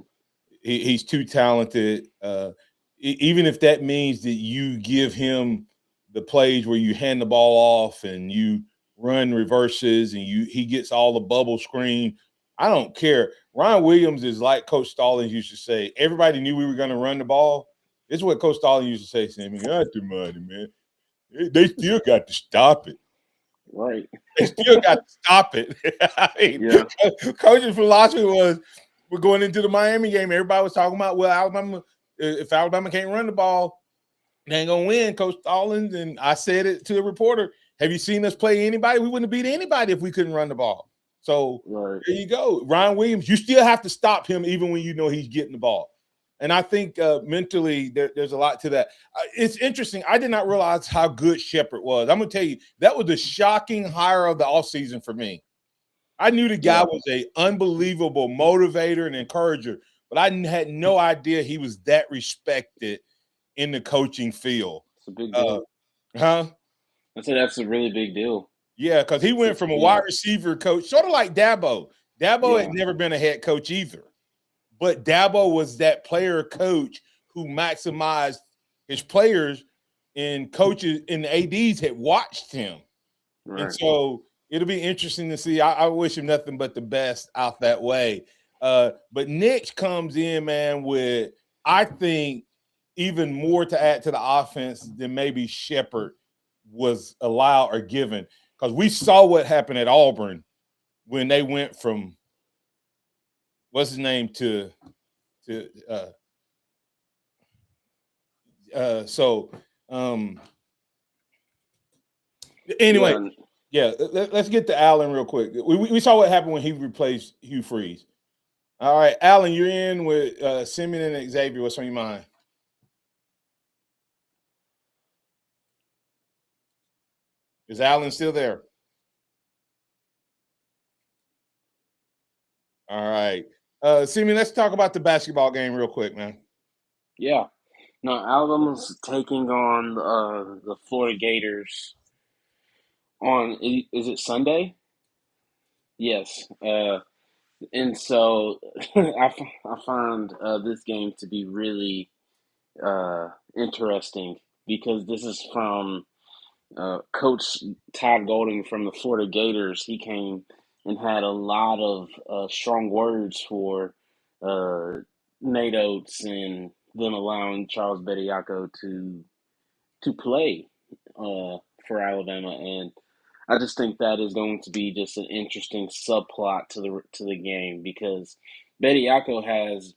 he's too talented, even if that means that you give him the plays where you hand the ball off and you run reverses and he gets all the bubble screen. I don't care. Ryan Williams is like Coach Stallings used to say. Everybody knew we were going to run the ball. This is what Coach Stallings used to say, Sammy. Not too money, man. They still got to stop it.
Right.
They still got to stop it. I mean,
yeah.
Coach's philosophy was we're going into the Miami game. Everybody was talking about, well, Alabama, if Alabama can't run the ball, they ain't going to win, Coach Stallings. And I said it to a reporter. Have you seen us play anybody? We wouldn't have beat anybody if we couldn't run the ball. So There you go. Ryan Williams, you still have to stop him even when you know he's getting the ball. And I think mentally there's a lot to that. It's interesting. I did not realize how good Shepard was. I'm going to tell you, that was the shocking hire of the offseason for me. I knew the guy was an unbelievable motivator and encourager, but I had no idea he was that respected in the coaching field.
It's a big deal.
Huh?
I said that's a really big deal.
Yeah, because he went from a wide receiver coach, sort of like Dabo. Dabo had never been a head coach either. But Dabo was that player coach who maximized his players, and coaches and ADs had watched him. Right. And so it'll be interesting to see. I wish him nothing but the best out that way. But Nick comes in, man, with, I think, even more to add to the offense than maybe Shepard was allowed or given. Because we saw what happened at Auburn when they went from what's his name anyway, let's get to Allen real quick. We saw what happened when he replaced Hugh Freeze. All right, Allen, you're in with Simeon and Xavier. What's on your mind? Is Allen still there? All right. Simeon, let's talk about the basketball game real quick, man.
Yeah. No, Alabama's taking on the Florida Gators on, is it Sunday? Yes. And so I found this game to be really interesting because this is from Coach Todd Golding from the Florida Gators. He came and had a lot of strong words for Nate Oates and them allowing Charles Bediako to play for Alabama, and I just think that is going to be just an interesting subplot to the game because Bediako has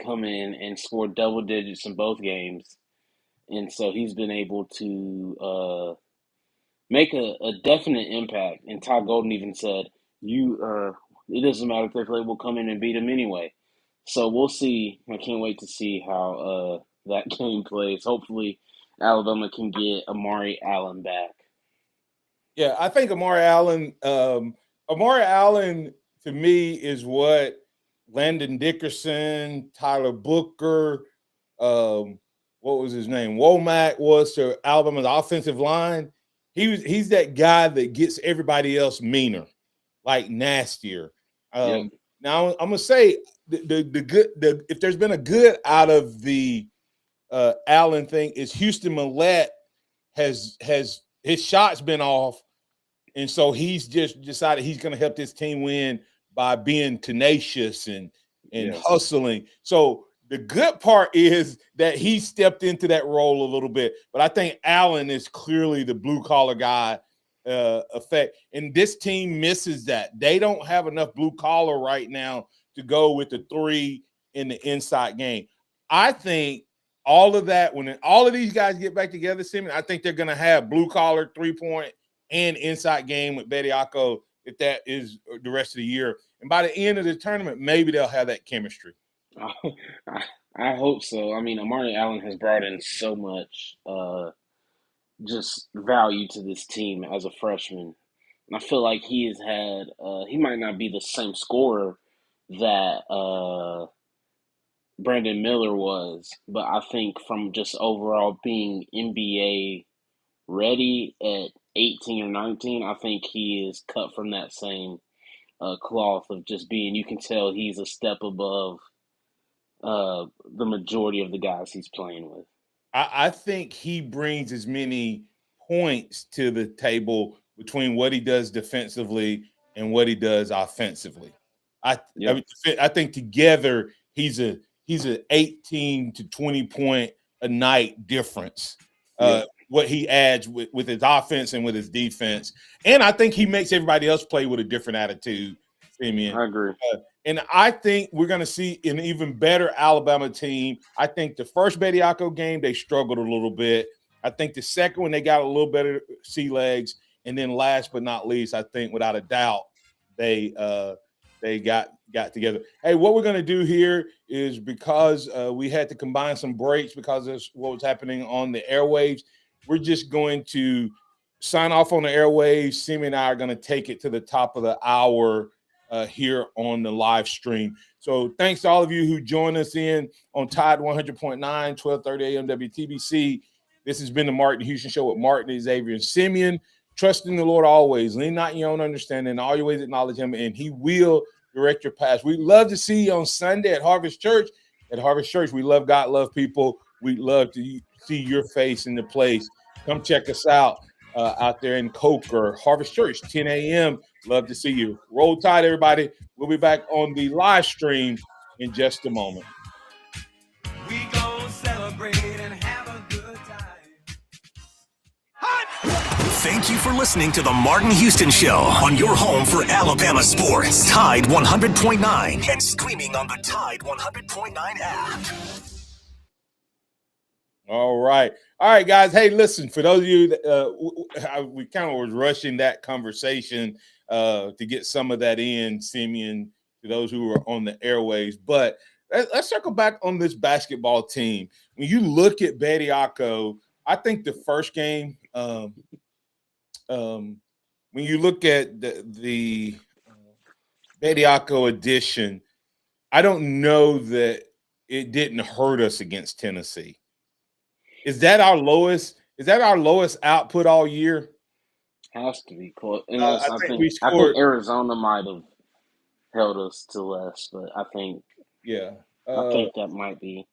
come in and scored double digits in both games, and so he's been able to make a definite impact. And Todd Golden even said, it doesn't matter if they play, we'll come in and beat them anyway. So we'll see. I can't wait to see how that game plays. Hopefully Alabama can get Amari Allen back.
Yeah, I think Amari Allen to me is what Landon Dickerson, Tyler Booker, what was his name? Womack was to Alabama's offensive line. He's that guy that gets everybody else meaner, like nastier. Now I'm gonna say the if there's been a good out of the Allen thing is Houston Millette has his shot's been off, and so he's just decided he's going to help this team win by being tenacious and
Yes.
hustling. So the good part is that he stepped into that role a little bit. But I think Allen is clearly the blue collar guy effect. And this team misses that. They don't have enough blue collar right now to go with the three in the inside game. I think all of that, when all of these guys get back together, Simeon, I think they're going to have blue collar 3-point and inside game with Bediako if that is the rest of the year. And by the end of the tournament, maybe they'll have that chemistry.
I hope so. I mean, Amari Allen has brought in so much just value to this team as a freshman. And I feel like he has had he might not be the same scorer that Brandon Miller was, but I think from just overall being NBA ready at 18 or 19, I think he is cut from that same cloth of just being, you can tell he's a step above the majority of the guys he's playing with.
I think he brings as many points to the table between what he does defensively and what he does offensively. I think together he's an 18 to 20 point a night difference. What he adds with his offense and with his defense. And I think he makes everybody else play with a different attitude, Simeon.
I agree.
And I think we're going to see an even better Alabama team. I think the first Bediako game, they struggled a little bit. I think the second one, they got a little better sea legs. And then last but not least, I think without a doubt, they got together. Hey, what we're going to do here is because we had to combine some breaks because of what was happening on the airwaves, we're just going to sign off on the airwaves. Simi and I are going to take it to the top of the hour here on the live stream. So thanks to all of you who joined us in on Tide 100.9, 1230 a.m. WTBC. This has been the Martin Houston Show with Martin, Xavier, and Simeon. Trust in the Lord always. Lean not in your own understanding. All your ways acknowledge him, and he will direct your path. We'd love to see you on Sunday at Harvest Church. At Harvest Church, we love God, love people. We'd love to see your face in the place. Come check us out there in Coker, Harvest Church, 10 a.m. Love to see you. Roll Tide, everybody. We'll be back on the live stream in just a moment.
We gon' celebrate and have a good time. Thank you for listening to the Martin Houston Show on your home for Alabama sports. Tide 100.9 and streaming on the Tide 100.9 app.
All right, guys. Hey, listen, for those of you that we kind of was rushing that conversation to get some of that in, Simeon, to those who are on the airways. But let's circle back on this basketball team. When you look at Bediako, I think the first game, when you look at the Bediako edition, I don't know that it didn't hurt us against Tennessee. Is that our lowest output all year?
Has to be close.
I think
Arizona might have held us to less, but I think that might be.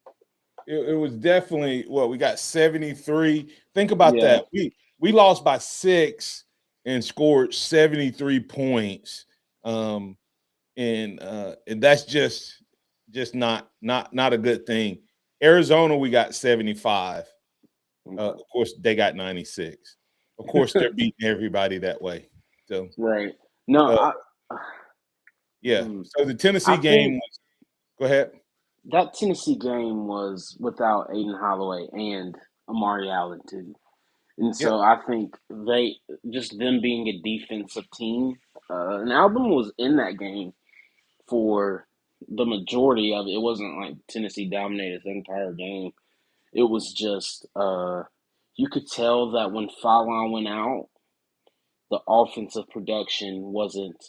It was definitely we got 73. Think about that. We lost by 6 and scored 73 points. And that's just not a good thing. Arizona, we got 75. Of course, they got 96. Of course, they're beating everybody that way. So
right. No,
So the Tennessee game was – go ahead.
That Tennessee game was without Aiden Holloway and Amari Allen too. And so I think them being a defensive team, and Alabama was in that game for the majority of it. It wasn't like Tennessee dominated the entire game. It was just you could tell that when Fallon went out, the offensive production wasn't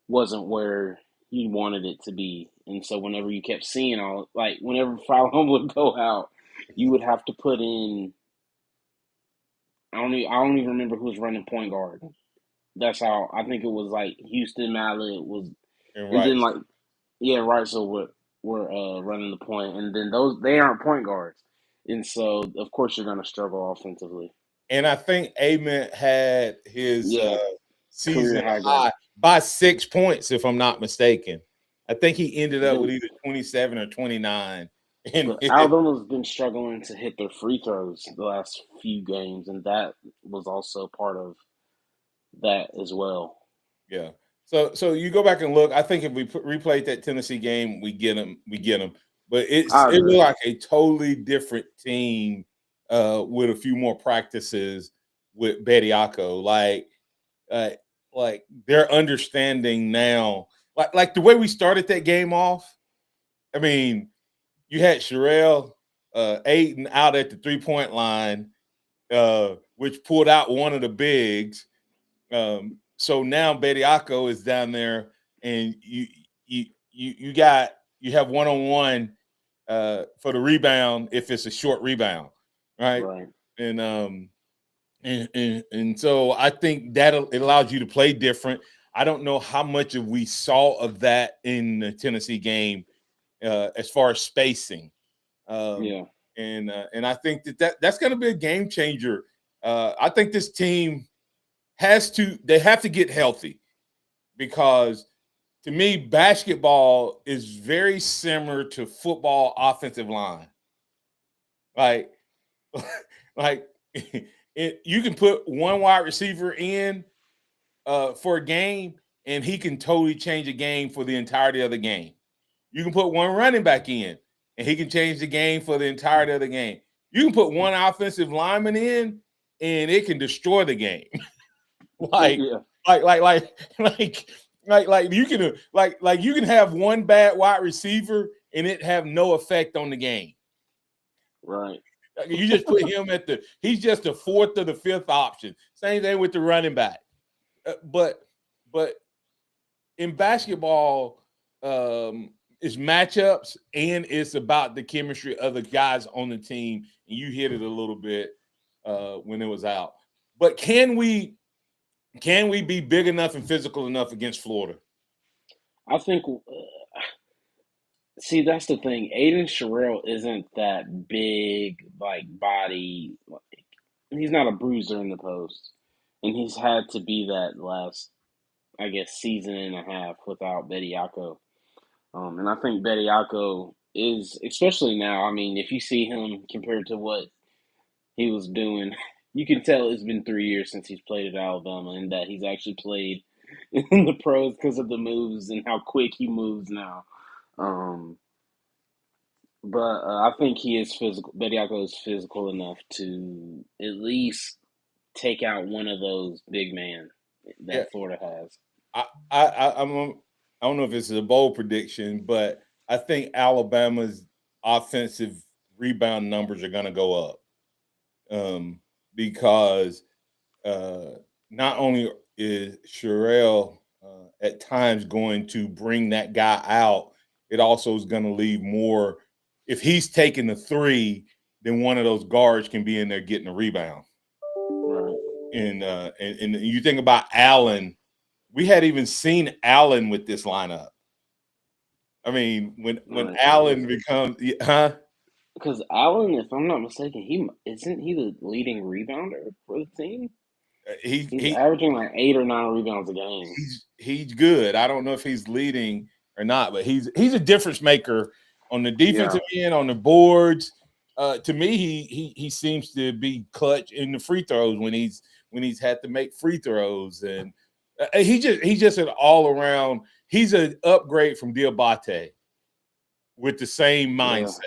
where you wanted it to be. And so whenever you kept seeing whenever Fallon would go out, you would have to put in I don't even remember who was running point guard. That's how I think it was like Houston Mallet was and then Reitzel were running the point, and then they aren't point guards. And so of course you're gonna struggle offensively.
And I think Ament had his season high. by 6 points, if I'm not mistaken. I think he ended up with
Then,
either 27 or 29. And
but Alabama's been struggling to hit their free throws the last few games, and that was also part of that as well.
yeah. So you go back and look. I think if we replayed that Tennessee game, we get them. We get them. But it
I
looked
agree.
like a totally different team with a few more practices with Bediako. Like they're understanding now. Like the way we started that game off. I mean, you had Sherelle Aiden out at the 3-point line, which pulled out one of the bigs. So now Bediako is down there, and you have one-on-one for the rebound if it's a short rebound, right?
Right.
And so I think that it allows you to play different. I don't know how much of we saw of that in the Tennessee game as far as spacing.
Yeah.
And I think that's going to be a game changer. I think this team have to get healthy, because to me, basketball is very similar to football offensive line. Like, like you can put one wide receiver in for a game, and he can totally change a game for the entirety of the game. You can put one running back in, and he can change the game for the entirety of the game. You can put one offensive lineman in, and it can destroy the game. like,
Yeah.
like you can you can have one bad wide receiver and it have no effect on the game.
Right.
You just put him he's just the fourth or the fifth option. Same thing with the running back. But in basketball, it's matchups and it's about the chemistry of the guys on the team. And you hit it a little bit when it was out. But can we be big enough and physical enough against Florida?
I think. See, that's the thing. Aiden Sherrill isn't that big, like body. He's not a bruiser in the post, and he's had to be that last, I guess, season and a half without Bediako. And I think Bediako is, especially now. I mean, if you see him compared to what he was doing, you can tell it's been 3 years since he's played at Alabama, and that he's actually played in the pros because of the moves and how quick he moves now. But I think he is physical. Bediako is physical enough to at least take out one of those big men that Florida has.
I don't know if it's a bold prediction, but I think Alabama's offensive rebound numbers are going to go up because not only is Sherrill at times going to bring that guy out, it also is going to leave more. If he's taking the three, then one of those guards can be in there getting a rebound.
Right.
And you think about Allen, we had even seen Allen with this lineup. I mean, when Allen becomes,
Because Allen, if I'm not mistaken, isn't he the leading rebounder for the team? He's averaging like 8 or 9 rebounds a game.
He's good. I don't know if he's leading or not, but he's a difference maker on the defensive end, on the boards. To me, he seems to be clutch in the free throws when he's had to make free throws, and he's just an all around. He's an upgrade from Diabate with the same mindset.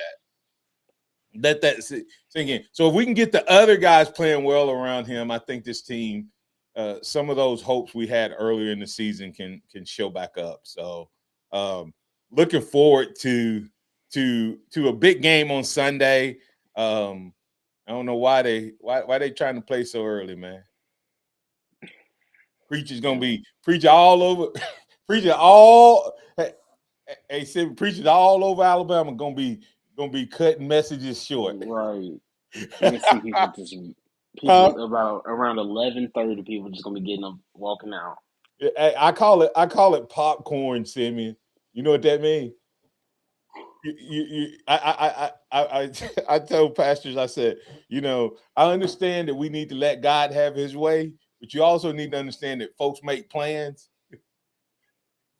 Let that sink in. So if we can get the other guys playing well around him, I think this team, some of those hopes we had earlier in the season can show back up. So looking forward to a big game on Sunday. I don't know why they trying to play so early, man. Preacher's gonna be preaching all over, preaching all. Hey, preaching all over Alabama gonna be cutting messages short.
Right. You see people about around 11:30. People just gonna be getting them walking out.
I call it popcorn, Simeon. You know what that means? I tell pastors, I said, I understand that we need to let God have his way, but you also need to understand that folks make plans.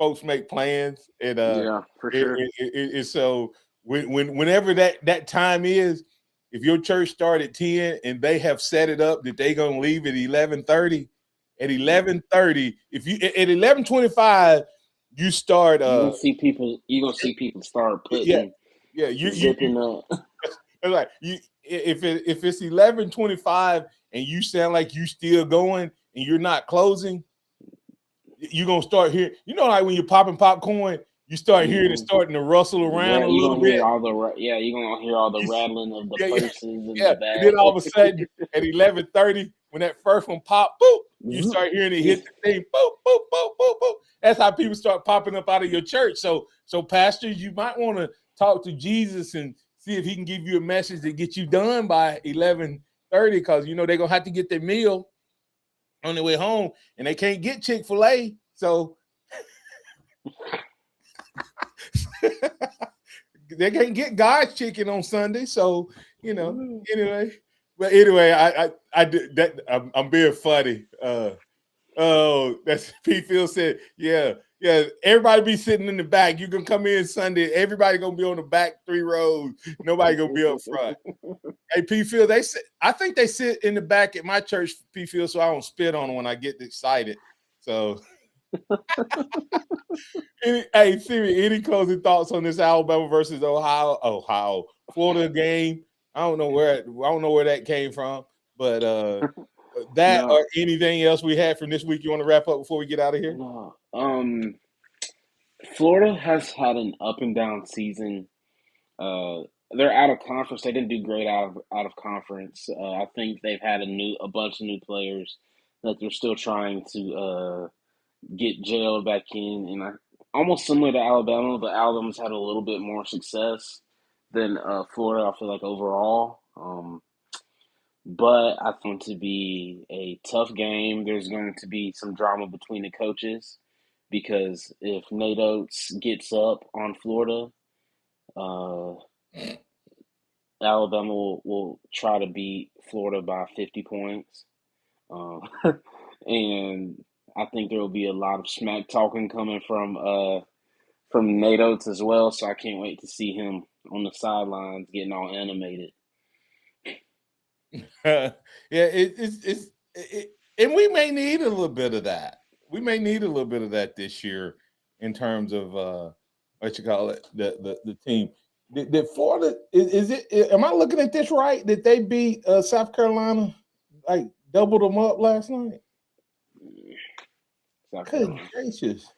folks make plans, and
Yeah, for sure.
so whenever that time is, if your church start at 10 and they have set it up that they're gonna leave at 11:30, at 11:30, if you at 11:25, you start.
You're gonna see people. You're gonna see people start
Yeah,
putting
yeah. You
zipping up.
like you if it's 11:25 and you sound like you still going and you're not closing, you're gonna start hearing. You know, like when you're popping popcorn, you start hearing it starting to rustle around a
You're
little
gonna
bit.
hear all the you're gonna hear all the rattling of the purses in the
And
back.
then all of a sudden at 11:30, when that first one pop, boop, you start hearing it hit the thing, boop, boop, boop, boop, boop. That's how people start popping up out of your church. So pastors, you might want to talk to Jesus and see if he can give you a message that gets you done by 11:30, because you know they're gonna have to get their meal on their way home, and they can't get Chick-fil-A. So they can't get God's chicken on Sunday. So anyway. But anyway, I did that. I'm being funny. Oh, that's P. Phil said, yeah. Everybody be sitting in the back. You can come in Sunday. Everybody gonna be on the back 3 rows. Nobody gonna be up front. Hey, P. Phil, I think they sit in the back at my church, P. Phil, so I don't spit on them when I get excited. So, hey, Siri, any closing thoughts on this Alabama versus Ohio, Florida game? I don't know where that came from, but that
No.
or anything else we had from this week you want to wrap up before we get out of here?
No. Florida has had an up and down season. They're out of conference. They didn't do great out of conference. I think they've had a bunch of new players that they're still trying to get jailed back in, and almost similar to Alabama, but Alabama's had a little bit more success than Florida. I feel like overall. But I think to be a tough game. There's going to be some drama between the coaches because if Nate Oates gets up on Florida, Alabama will try to beat Florida by 50 points. And I think there will be a lot of smack talking coming from Nate Oates as well. So I can't wait to see him on the sidelines getting all animated.
Yeah, and we may need a little bit of that. We may need a little bit of that this year in terms of what you call it, the team. Did Florida is it? Am I looking at this right? Did they beat South Carolina, like doubled them up last night? Good gracious!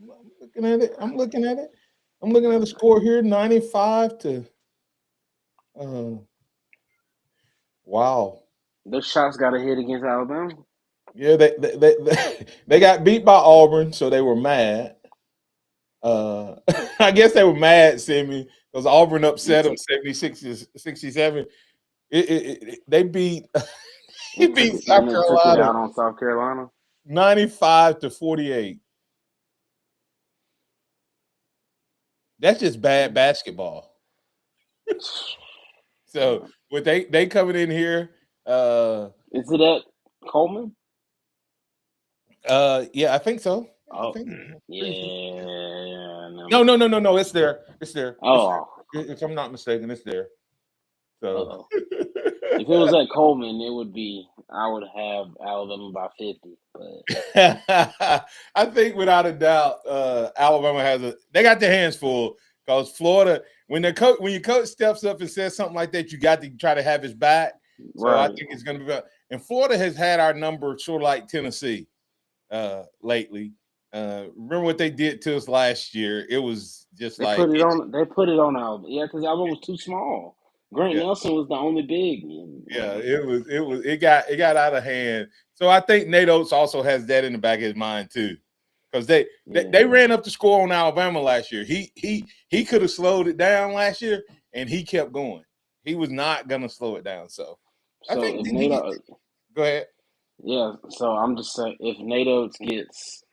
I'm looking at it. I'm looking at the score here, 95 to. Wow.
Those shots got a hit against Alabama.
Yeah, they got beat by Auburn, so they were mad. I guess they were mad, Simi, because Auburn upset them 76-67. They beat South
Took it out
Carolina
on South Carolina
95-48. That's just bad basketball. So with they coming in here.
Is it at Coleman?
Yeah, I think so.
Oh,
Yeah. No. It's there.
Oh,
if I'm not mistaken, it's there. So
if it was at Coleman, I would have Alabama by 50.
But I think without a doubt, Alabama they got their hands full because Florida, when your coach steps up and says something like that, you got to try to have his back. So right. I think it's going to be. And Florida has had our number sort of like Tennessee lately. Remember what they did to us last year? It was just
they put it on Alabama. Yeah, because Alabama was too small. Grant Nelson was the only big.
Yeah, it got out of hand. So I think Nate Oates also has that in the back of his mind too, because they ran up the score on Alabama last year. He could have slowed it down last year, and he kept going. He was not going to slow it down. So I think go ahead.
Yeah, so I'm just saying if Nate Oates gets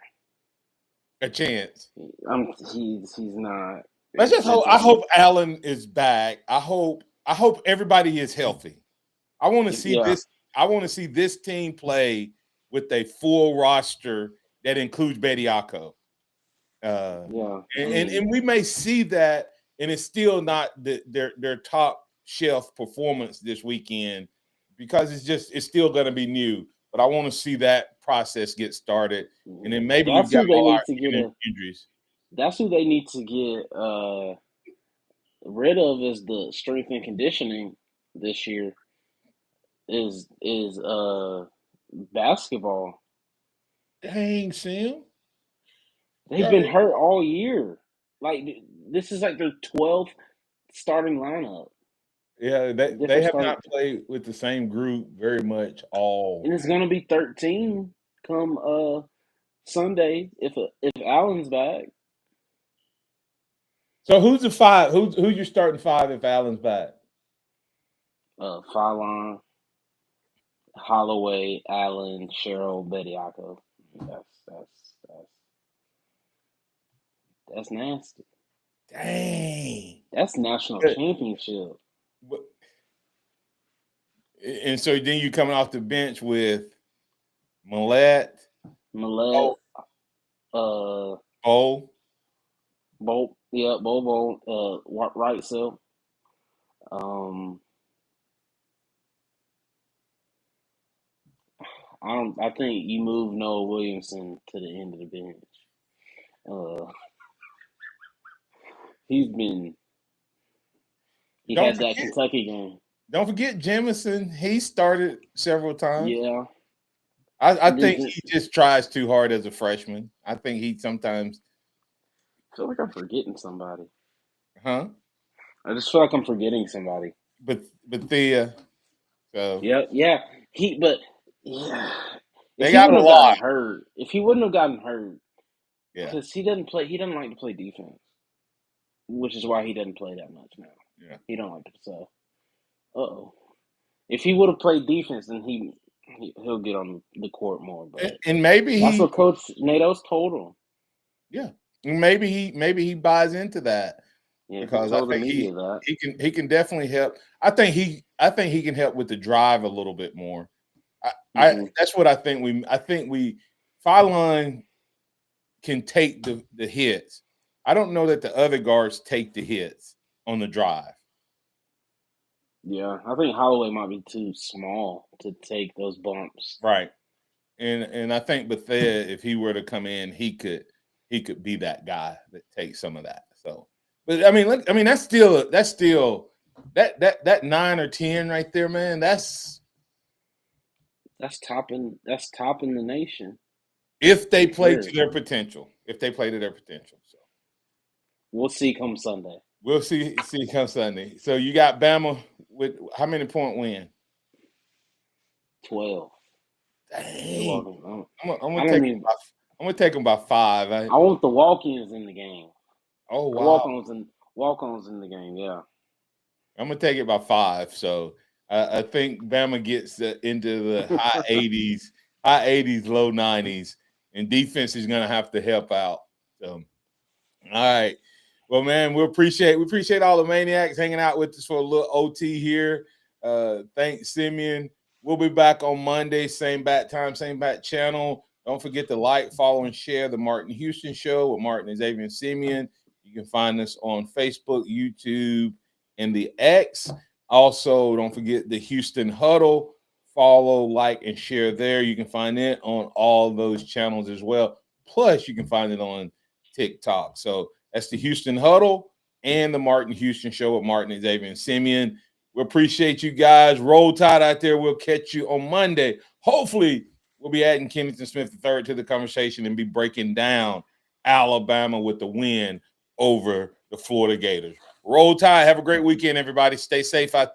a chance,
he's not.
Let's just hope. I hope Allen is back. I hope everybody is healthy. I want to see this. I want to see this team play with a full roster that includes Bediako. And we may see that, and it's still not their top shelf performance this weekend because it's still going to be new. But I want to see that process get started, and then maybe we've got all our injuries.
That's who they need to get rid of is the strength and conditioning this year. Is basketball.
Dang, Sim.
They've been hurt all year. Like this is like their 12th starting lineup.
Yeah, they have not played with the same group very much all.
And it's gonna be 13 come Sunday if Allen's back.
So who's the five? Who's your starting five if Allen's back?
Fallon, Holloway, Allen, Cheryl, Bediako. That's nasty.
Dang.
That's national championship.
And so then you coming off the bench with Millette,
Bolt, right so. I think you move Noah Williamson to the end of the bench. He had that Kentucky game.
Don't forget Jamison. He started several times.
Yeah.
I think he just tries too hard as a freshman. I think he sometimes.
I feel like I'm forgetting somebody.
Huh?
I just feel like I'm forgetting somebody.
But Thea. So.
Yeah.
They got a lot.
If he wouldn't have gotten hurt,
yeah,
because he doesn't like to play defense, which is why he doesn't play that much now.
Yeah,
he don't like to. So, if he would have played defense, then he'll get on the court more. But
and maybe
that's what Coach Nados told him.
Yeah, and maybe he buys into that.
Yeah,
because I think he can definitely help. I think he can help with the drive a little bit more. That's what I think Fallon can take the hits. I don't know that the other guards take the hits on the drive.
Yeah, I think Holloway might be too small to take those bumps.
Right. And I think Bethea, if he were to come in, he could be that guy that takes some of that. So, but I mean, look, that's still that 9 or 10 right there, man. That's
topping the nation.
If they play to their potential. So
we'll see come Sunday.
We'll see come Sunday. So you got Bama with how many point win?
12.
Dang. I'm gonna take them by 5.
I want the walk-ins in the game.
Oh wow.
Walk-ons in the game, yeah.
I'm gonna take it by 5. So I think Bama gets into the high 80s, low 90s, and defense is gonna have to help out. So, all right. Well, man, we appreciate all the maniacs hanging out with us for a little OT here. Thanks, Simeon. We'll be back on Monday, same bat time, same bat channel. Don't forget to like, follow, and share the Martin Houston Show with Martin and Xavier and Simeon. You can find us on Facebook, YouTube, and the X. Also, don't forget the Houston Huddle. Follow, like, and share there. You can find it on all those channels as well. Plus, you can find it on TikTok. So that's the Houston Huddle and the Martin Houston Show with Martin and Xavier and Simeon. We appreciate you guys. Roll Tide out there. We'll catch you on Monday. Hopefully, we'll be adding Kennington Smith III to the conversation and be breaking down Alabama with the win over the Florida Gators. Roll Tide. Have a great weekend, everybody. Stay safe out there.